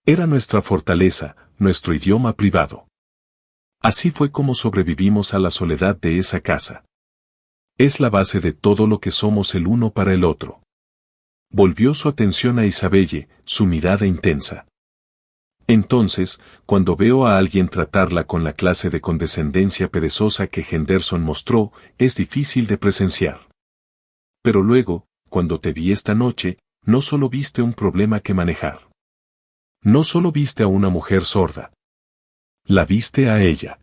Era nuestra fortaleza, nuestro idioma privado. Así fue como sobrevivimos a la soledad de esa casa. Es la base de todo lo que somos el uno para el otro. Volvió su atención a Isabelle, su mirada intensa. Entonces, cuando veo a alguien tratarla con la clase de condescendencia perezosa que Henderson mostró, es difícil de presenciar. Pero luego, cuando te vi esta noche, no solo viste un problema que manejar. No solo viste a una mujer sorda. La viste a ella.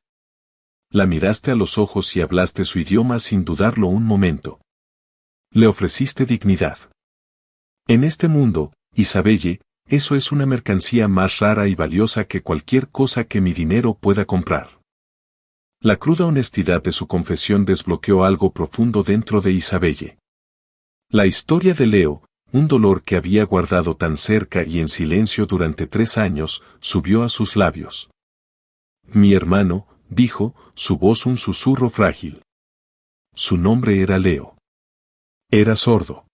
La miraste a los ojos y hablaste su idioma sin dudarlo un momento. Le ofreciste dignidad. En este mundo, Isabelle, eso es una mercancía más rara y valiosa que cualquier cosa que mi dinero pueda comprar. La cruda honestidad de su confesión desbloqueó algo profundo dentro de Isabelle. La historia de Leo, un dolor que había guardado tan cerca y en silencio durante 3 años, subió a sus labios. Mi hermano, dijo, su voz un susurro frágil. Su nombre era Leo. Era sordo.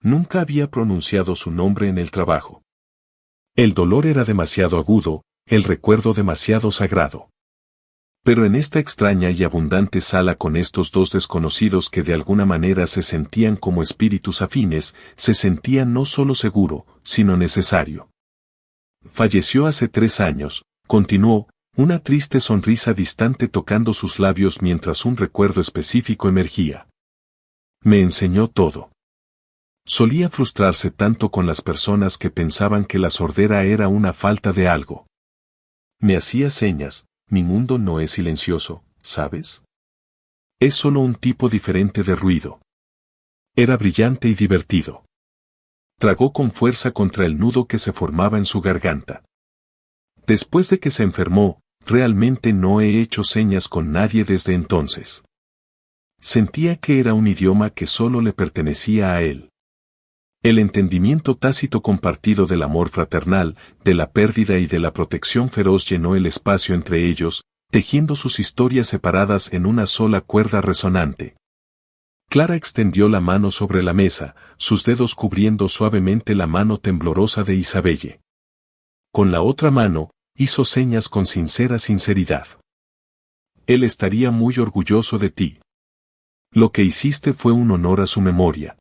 Nunca había pronunciado su nombre en el trabajo. El dolor era demasiado agudo, el recuerdo demasiado sagrado. Pero en esta extraña y abundante sala con estos dos desconocidos que de alguna manera se sentían como espíritus afines, se sentía no solo seguro, sino necesario. Falleció hace 3 años, continuó, una triste sonrisa distante tocando sus labios mientras un recuerdo específico emergía. Me enseñó todo. Solía frustrarse tanto con las personas que pensaban que la sordera era una falta de algo. Me hacía señas, mi mundo no es silencioso, ¿sabes? Es solo un tipo diferente de ruido. Era brillante y divertido. Tragó con fuerza contra el nudo que se formaba en su garganta. Después de que se enfermó, realmente no he hecho señas con nadie desde entonces. Sentía que era un idioma que solo le pertenecía a él. El entendimiento tácito compartido del amor fraternal, de la pérdida y de la protección feroz llenó el espacio entre ellos, tejiendo sus historias separadas en una sola cuerda resonante. Clara extendió la mano sobre la mesa, sus dedos cubriendo suavemente la mano temblorosa de Isabelle. Con la otra mano, hizo señas con sincera sinceridad. Él estaría muy orgulloso de ti. Lo que hiciste fue un honor a su memoria.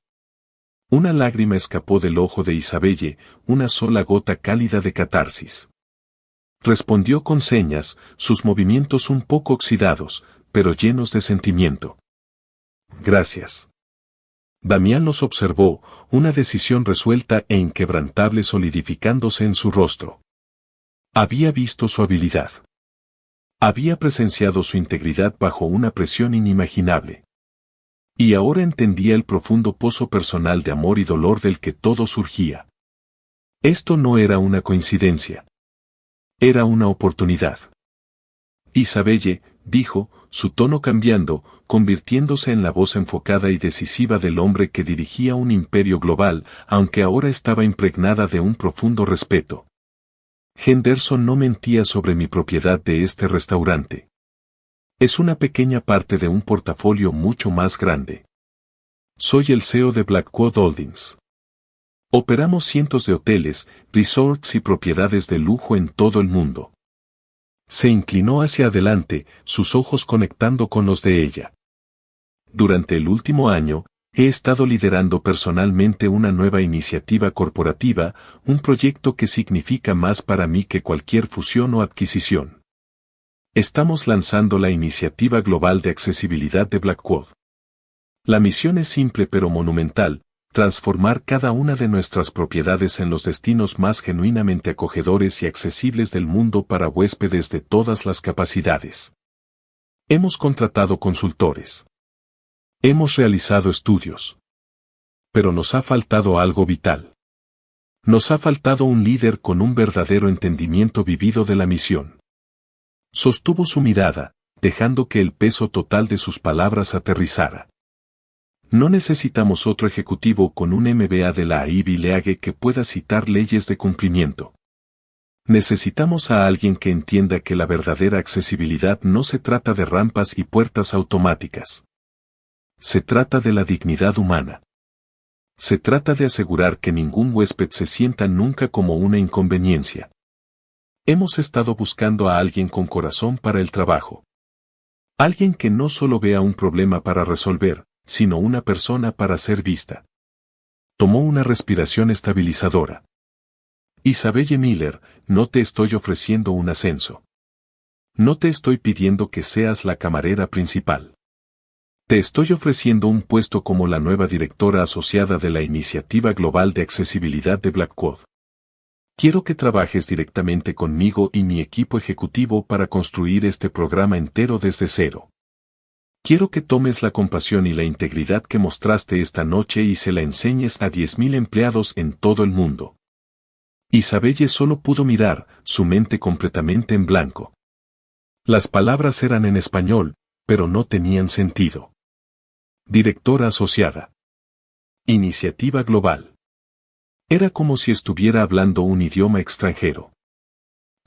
Una lágrima escapó del ojo de Isabelle, una sola gota cálida de catarsis. Respondió con señas, sus movimientos un poco oxidados, pero llenos de sentimiento. Gracias. Damián los observó, una decisión resuelta e inquebrantable solidificándose en su rostro. Había visto su habilidad. Había presenciado su integridad bajo una presión inimaginable. Y ahora entendía el profundo pozo personal de amor y dolor del que todo surgía. Esto no era una coincidencia. Era una oportunidad. Isabelle, dijo, su tono cambiando, convirtiéndose en la voz enfocada y decisiva del hombre que dirigía un imperio global, aunque ahora estaba impregnada de un profundo respeto. Henderson no mentía sobre mi propiedad de este restaurante. Es una pequeña parte de un portafolio mucho más grande. Soy el CEO de Blackwood Holdings. Operamos cientos de hoteles, resorts y propiedades de lujo en todo el mundo. Se inclinó hacia adelante, sus ojos conectando con los de ella. Durante el último año, he estado liderando personalmente una nueva iniciativa corporativa, un proyecto que significa más para mí que cualquier fusión o adquisición. Estamos lanzando la Iniciativa Global de Accesibilidad de Blackwood. La misión es simple pero monumental, transformar cada una de nuestras propiedades en los destinos más genuinamente acogedores y accesibles del mundo para huéspedes de todas las capacidades. Hemos contratado consultores. Hemos realizado estudios. Pero nos ha faltado algo vital. Nos ha faltado un líder con un verdadero entendimiento vivido de la misión. Sostuvo su mirada, dejando que el peso total de sus palabras aterrizara. No necesitamos otro ejecutivo con un MBA de la Ivy League que pueda citar leyes de cumplimiento. Necesitamos a alguien que entienda que la verdadera accesibilidad no se trata de rampas y puertas automáticas. Se trata de la dignidad humana. Se trata de asegurar que ningún huésped se sienta nunca como una inconveniencia. Hemos estado buscando a alguien con corazón para el trabajo. Alguien que no solo vea un problema para resolver, sino una persona para ser vista. Tomó una respiración estabilizadora. Isabelle Miller, no te estoy ofreciendo un ascenso. No te estoy pidiendo que seas la camarera principal. Te estoy ofreciendo un puesto como la nueva directora asociada de la Iniciativa Global de Accesibilidad de Blackwood. Quiero que trabajes directamente conmigo y mi equipo ejecutivo para construir este programa entero desde cero. Quiero que tomes la compasión y la integridad que mostraste esta noche y se la enseñes a 10.000 empleados en todo el mundo. Isabelle solo pudo mirar, su mente completamente en blanco. Las palabras eran en español, pero no tenían sentido. Directora asociada. Iniciativa global. Era como si estuviera hablando un idioma extranjero.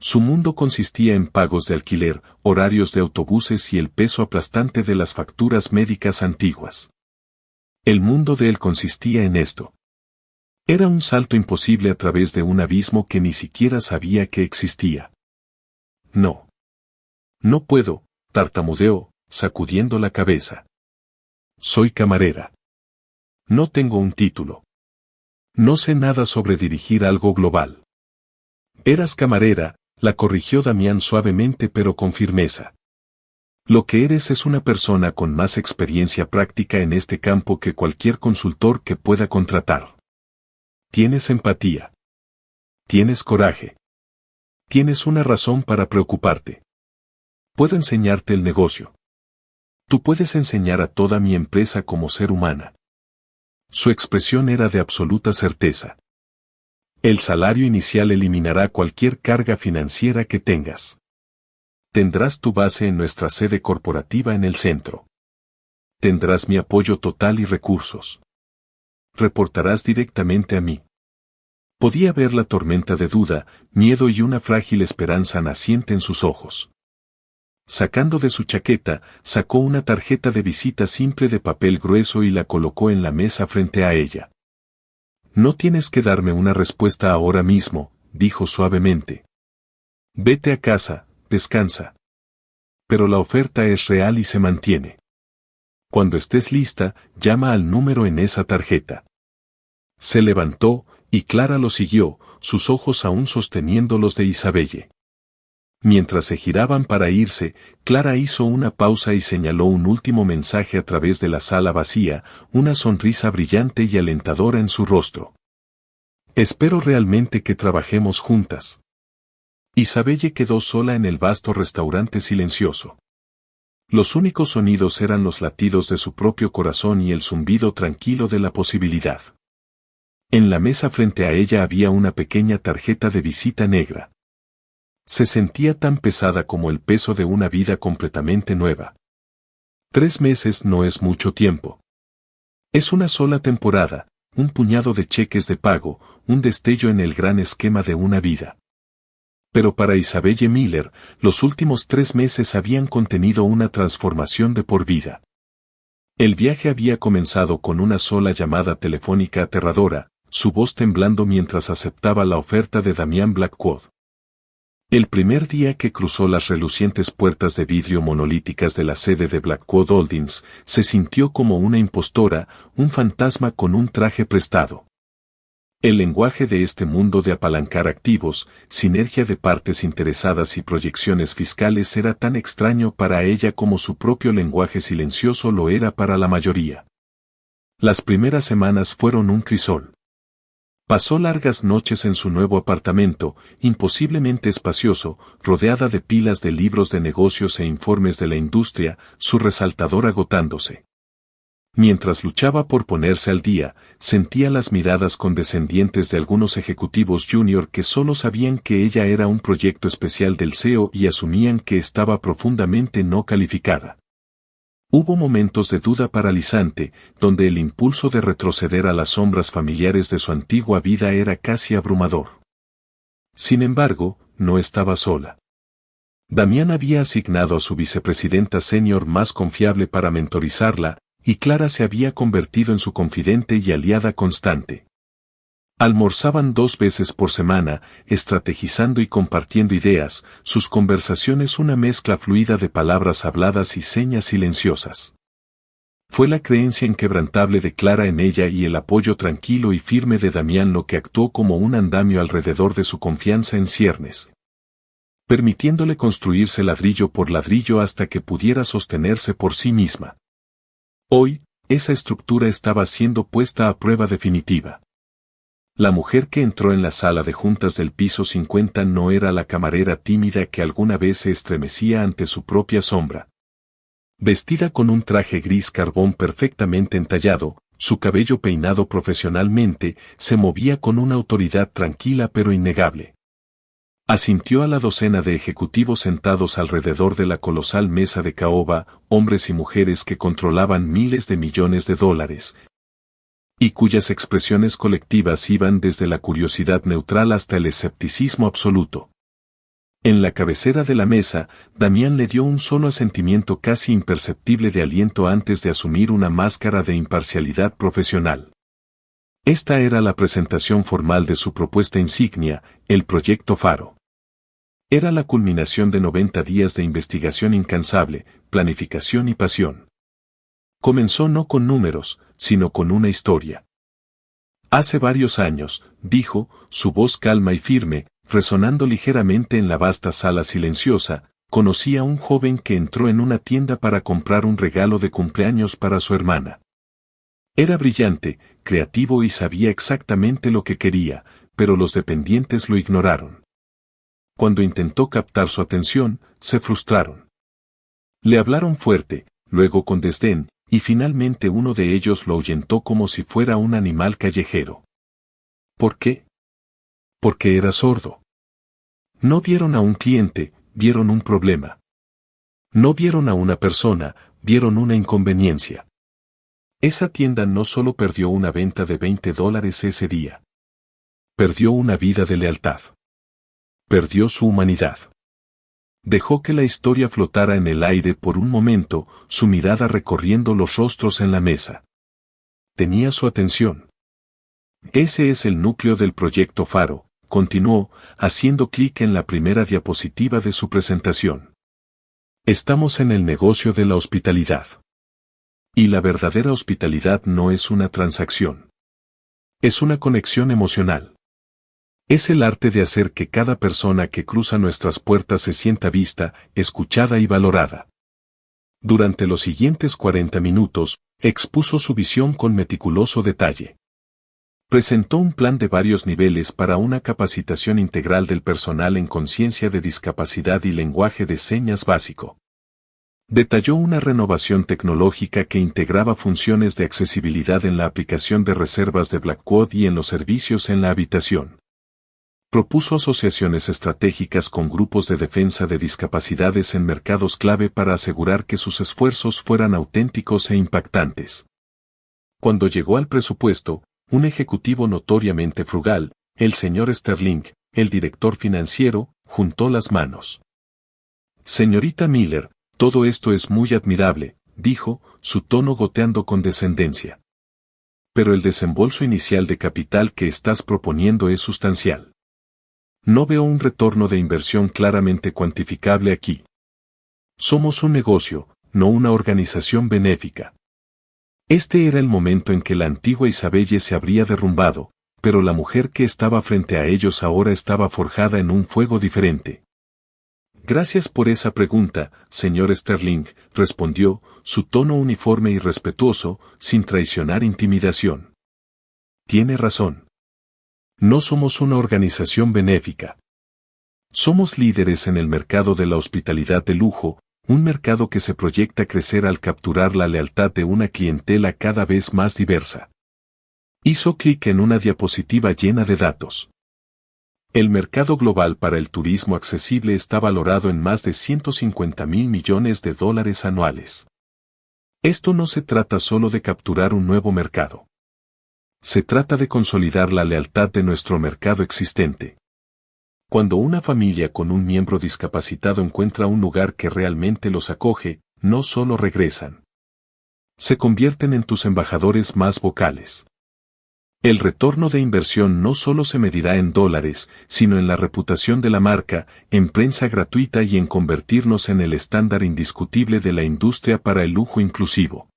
Su mundo consistía en pagos de alquiler, horarios de autobuses y el peso aplastante de las facturas médicas antiguas. El mundo de él consistía en esto. Era un salto imposible a través de un abismo que ni siquiera sabía que existía. No. No puedo, tartamudeó, sacudiendo la cabeza. Soy camarera. No tengo un título. No sé nada sobre dirigir algo global. Eras camarera, la corrigió Damián suavemente pero con firmeza. Lo que eres es una persona con más experiencia práctica en este campo que cualquier consultor que pueda contratar. Tienes empatía. Tienes coraje. Tienes una razón para preocuparte. Puedo enseñarte el negocio. Tú puedes enseñar a toda mi empresa como ser humana. Su expresión era de absoluta certeza. El salario inicial eliminará cualquier carga financiera que tengas. Tendrás tu base en nuestra sede corporativa en el centro. Tendrás mi apoyo total y recursos. Reportarás directamente a mí. Podía ver la tormenta de duda, miedo y una frágil esperanza naciente en sus ojos. Sacando de su chaqueta, sacó una tarjeta de visita simple de papel grueso y la colocó en la mesa frente a ella. No tienes que darme una respuesta ahora mismo, dijo suavemente. Vete a casa, descansa. Pero la oferta es real y se mantiene. Cuando estés lista, llama al número en esa tarjeta. Se levantó, y Clara lo siguió, sus ojos aún sosteniendo los de Isabelle. Mientras se giraban para irse, Clara hizo una pausa y señaló un último mensaje a través de la sala vacía, una sonrisa brillante y alentadora en su rostro. Espero realmente que trabajemos juntas. Isabelle quedó sola en el vasto restaurante silencioso. Los únicos sonidos eran los latidos de su propio corazón y el zumbido tranquilo de la posibilidad. En la mesa frente a ella había una pequeña tarjeta de visita negra. Se sentía tan pesada como el peso de una vida completamente nueva. 3 meses no es mucho tiempo. Es una sola temporada, un puñado de cheques de pago, un destello en el gran esquema de una vida. Pero para Isabelle Miller, los últimos 3 meses habían contenido una transformación de por vida. El viaje había comenzado con una sola llamada telefónica aterradora, su voz temblando mientras aceptaba la oferta de Damián Blackwood. El primer día que cruzó las relucientes puertas de vidrio monolíticas de la sede de Blackwood Holdings, se sintió como una impostora, un fantasma con un traje prestado. El lenguaje de este mundo de apalancar activos, sinergia de partes interesadas y proyecciones fiscales era tan extraño para ella como su propio lenguaje silencioso lo era para la mayoría. Las primeras semanas fueron un crisol. Pasó largas noches en su nuevo apartamento, imposiblemente espacioso, rodeada de pilas de libros de negocios e informes de la industria, su resaltador agotándose. Mientras luchaba por ponerse al día, sentía las miradas condescendientes de algunos ejecutivos junior que solo sabían que ella era un proyecto especial del CEO y asumían que estaba profundamente no calificada. Hubo momentos de duda paralizante, donde el impulso de retroceder a las sombras familiares de su antigua vida era casi abrumador. Sin embargo, no estaba sola. Damián había asignado a su vicepresidenta senior más confiable para mentorizarla, y Clara se había convertido en su confidente y aliada constante. Almorzaban 2 veces por semana, estrategizando y compartiendo ideas, sus conversaciones una mezcla fluida de palabras habladas y señas silenciosas. Fue la creencia inquebrantable de Clara en ella y el apoyo tranquilo y firme de Damián lo que actuó como un andamio alrededor de su confianza en ciernes, permitiéndole construirse ladrillo por ladrillo hasta que pudiera sostenerse por sí misma. Hoy, esa estructura estaba siendo puesta a prueba definitiva. La mujer que entró en la sala de juntas del piso 50 no era la camarera tímida que alguna vez se estremecía ante su propia sombra. Vestida con un traje gris carbón perfectamente entallado, su cabello peinado profesionalmente, se movía con una autoridad tranquila pero innegable. Asintió a la docena de ejecutivos sentados alrededor de la colosal mesa de caoba, hombres y mujeres que controlaban miles de millones de dólares, y cuyas expresiones colectivas iban desde la curiosidad neutral hasta el escepticismo absoluto. En la cabecera de la mesa, Damián le dio un solo asentimiento casi imperceptible de aliento antes de asumir una máscara de imparcialidad profesional. Esta era la presentación formal de su propuesta insignia, el Proyecto Faro. Era la culminación de 90 días de investigación incansable, planificación y pasión. Comenzó no con números, sino con una historia. Hace varios años, dijo, su voz calma y firme, resonando ligeramente en la vasta sala silenciosa, conocí a un joven que entró en una tienda para comprar un regalo de cumpleaños para su hermana. Era brillante, creativo y sabía exactamente lo que quería, pero los dependientes lo ignoraron. Cuando intentó captar su atención, se frustraron. Le hablaron fuerte, luego con desdén, y finalmente uno de ellos lo ahuyentó como si fuera un animal callejero. ¿Por qué? Porque era sordo. No vieron a un cliente, vieron un problema. No vieron a una persona, vieron una inconveniencia. Esa tienda no solo perdió una venta de $20 ese día. Perdió una vida de lealtad. Perdió su humanidad. Dejó que la historia flotara en el aire por un momento, su mirada recorriendo los rostros en la mesa. Tenía su atención. Ese es el núcleo del Proyecto Faro, continuó, haciendo clic en la primera diapositiva de su presentación. Estamos en el negocio de la hospitalidad. Y la verdadera hospitalidad no es una transacción. Es una conexión emocional. Es el arte de hacer que cada persona que cruza nuestras puertas se sienta vista, escuchada y valorada. Durante los siguientes 40 minutos, expuso su visión con meticuloso detalle. Presentó un plan de varios niveles para una capacitación integral del personal en conciencia de discapacidad y lenguaje de señas básico. Detalló una renovación tecnológica que integraba funciones de accesibilidad en la aplicación de reservas de Blackboard y en los servicios en la habitación. Propuso asociaciones estratégicas con grupos de defensa de discapacidades en mercados clave para asegurar que sus esfuerzos fueran auténticos e impactantes. Cuando llegó al presupuesto, un ejecutivo notoriamente frugal, el señor Sterling, el director financiero, juntó las manos. Señorita Miller, todo esto es muy admirable, dijo, su tono goteando con descendencia. Pero el desembolso inicial de capital que estás proponiendo es sustancial. No veo un retorno de inversión claramente cuantificable aquí. Somos un negocio, no una organización benéfica. Este era el momento en que la antigua Isabelle se habría derrumbado, pero la mujer que estaba frente a ellos ahora estaba forjada en un fuego diferente. Gracias por esa pregunta, señor Sterling, respondió, su tono uniforme y respetuoso, sin traicionar intimidación. Tiene razón. No somos una organización benéfica. Somos líderes en el mercado de la hospitalidad de lujo, un mercado que se proyecta crecer al capturar la lealtad de una clientela cada vez más diversa. Hizo clic en una diapositiva llena de datos. El mercado global para el turismo accesible está valorado en más de $150.000 millones anuales. Esto no se trata solo de capturar un nuevo mercado. Se trata de consolidar la lealtad de nuestro mercado existente. Cuando una familia con un miembro discapacitado encuentra un lugar que realmente los acoge, no solo regresan. Se convierten en tus embajadores más vocales. El retorno de inversión no solo se medirá en dólares, sino en la reputación de la marca, en prensa gratuita y en convertirnos en el estándar indiscutible de la industria para el lujo inclusivo.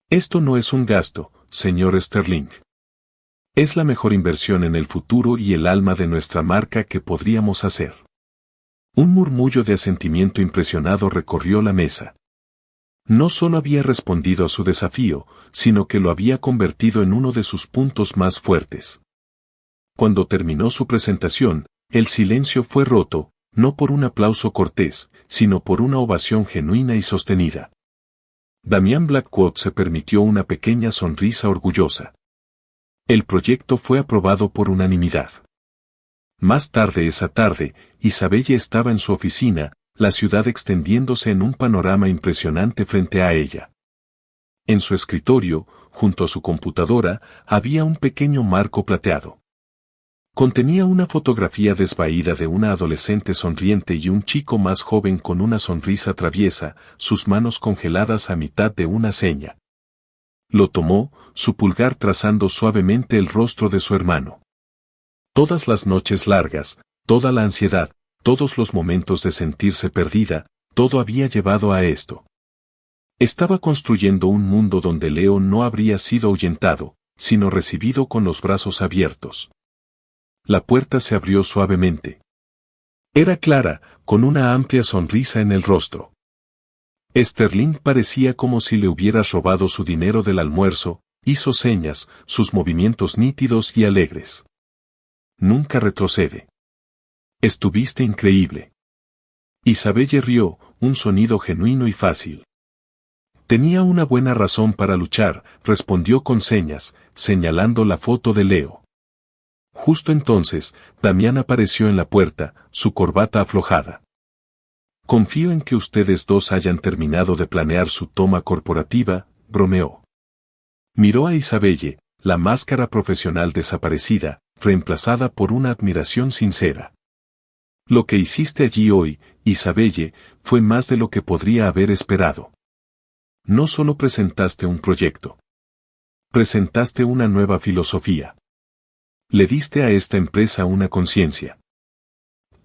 Esto no es un gasto, señor Sterling. Es la mejor inversión en el futuro y el alma de nuestra marca que podríamos hacer. Un murmullo de asentimiento impresionado recorrió la mesa. No solo había respondido a su desafío, sino que lo había convertido en uno de sus puntos más fuertes. Cuando terminó su presentación, el silencio fue roto, no por un aplauso cortés, sino por una ovación genuina y sostenida. Damián Blackwood se permitió una pequeña sonrisa orgullosa. El proyecto fue aprobado por unanimidad. Más tarde esa tarde, Isabelle estaba en su oficina, la ciudad extendiéndose en un panorama impresionante frente a ella. En su escritorio, junto a su computadora, había un pequeño marco plateado. Contenía una fotografía desvaída de una adolescente sonriente y un chico más joven con una sonrisa traviesa, sus manos congeladas a mitad de una seña. Lo tomó, su pulgar trazando suavemente el rostro de su hermano. Todas las noches largas, toda la ansiedad, todos los momentos de sentirse perdida, todo había llevado a esto. Estaba construyendo un mundo donde Leo no habría sido ahuyentado, sino recibido con los brazos abiertos. La puerta se abrió suavemente. Era Clara, con una amplia sonrisa en el rostro. Sterling parecía como si le hubieras robado su dinero del almuerzo, hizo señas, sus movimientos nítidos y alegres. Nunca retrocede. Estuviste increíble. Isabelle rió, un sonido genuino y fácil. Tenía una buena razón para luchar, respondió con señas, señalando la foto de Leo. Justo entonces, Damián apareció en la puerta, su corbata aflojada. Confío en que ustedes dos hayan terminado de planear su toma corporativa, bromeó. Miró a Isabelle, la máscara profesional desaparecida, reemplazada por una admiración sincera. Lo que hiciste allí hoy, Isabelle, fue más de lo que podría haber esperado. No solo presentaste un proyecto. Presentaste una nueva filosofía. Le diste a esta empresa una conciencia.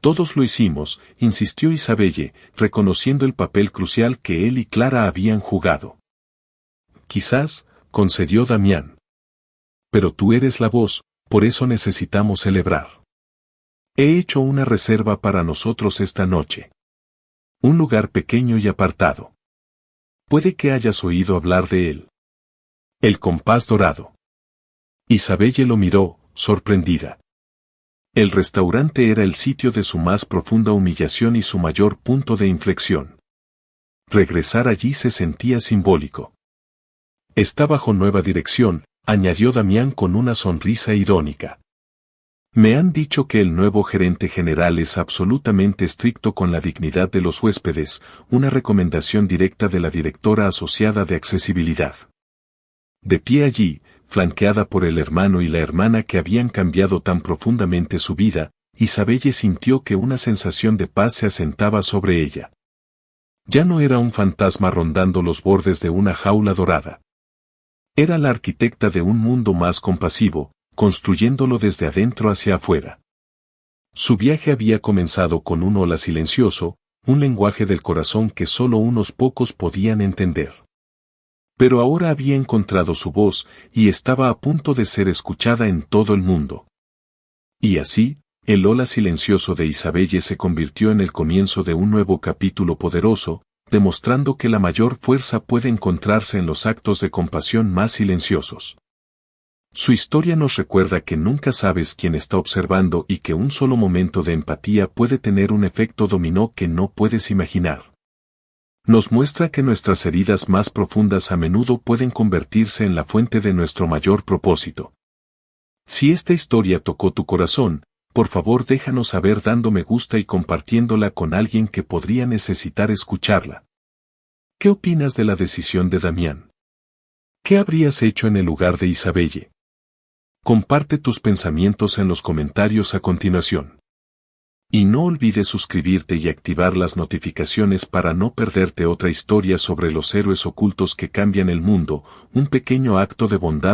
Todos lo hicimos, insistió Isabelle, reconociendo el papel crucial que él y Clara habían jugado. Quizás, concedió Damián. Pero tú eres la voz, por eso necesitamos celebrar. He hecho una reserva para nosotros esta noche. Un lugar pequeño y apartado. Puede que hayas oído hablar de él. El compás dorado. Isabelle lo miró, sorprendida. El restaurante era el sitio de su más profunda humillación y su mayor punto de inflexión. Regresar allí se sentía simbólico. Está bajo nueva dirección, añadió Damián con una sonrisa irónica. Me han dicho que el nuevo gerente general es absolutamente estricto con la dignidad de los huéspedes, una recomendación directa de la directora asociada de accesibilidad. De pie allí, flanqueada por el hermano y la hermana que habían cambiado tan profundamente su vida, Isabelle sintió que una sensación de paz se asentaba sobre ella. Ya no era un fantasma rondando los bordes de una jaula dorada. Era la arquitecta de un mundo más compasivo, construyéndolo desde adentro hacia afuera. Su viaje había comenzado con un hola silencioso, un lenguaje del corazón que solo unos pocos podían entender. Pero ahora había encontrado su voz y estaba a punto de ser escuchada en todo el mundo. Y así, el hola silencioso de Isabelle se convirtió en el comienzo de un nuevo capítulo poderoso, demostrando que la mayor fuerza puede encontrarse en los actos de compasión más silenciosos. Su historia nos recuerda que nunca sabes quién está observando y que un solo momento de empatía puede tener un efecto dominó que no puedes imaginar. Nos muestra que nuestras heridas más profundas a menudo pueden convertirse en la fuente de nuestro mayor propósito. Si esta historia tocó tu corazón, por favor déjanos saber dando me gusta y compartiéndola con alguien que podría necesitar escucharla. ¿Qué opinas de la decisión de Damián? ¿Qué habrías hecho en el lugar de Isabelle? Comparte tus pensamientos en los comentarios a continuación. Y no olvides suscribirte y activar las notificaciones para no perderte otra historia sobre los héroes ocultos que cambian el mundo, un pequeño acto de bondad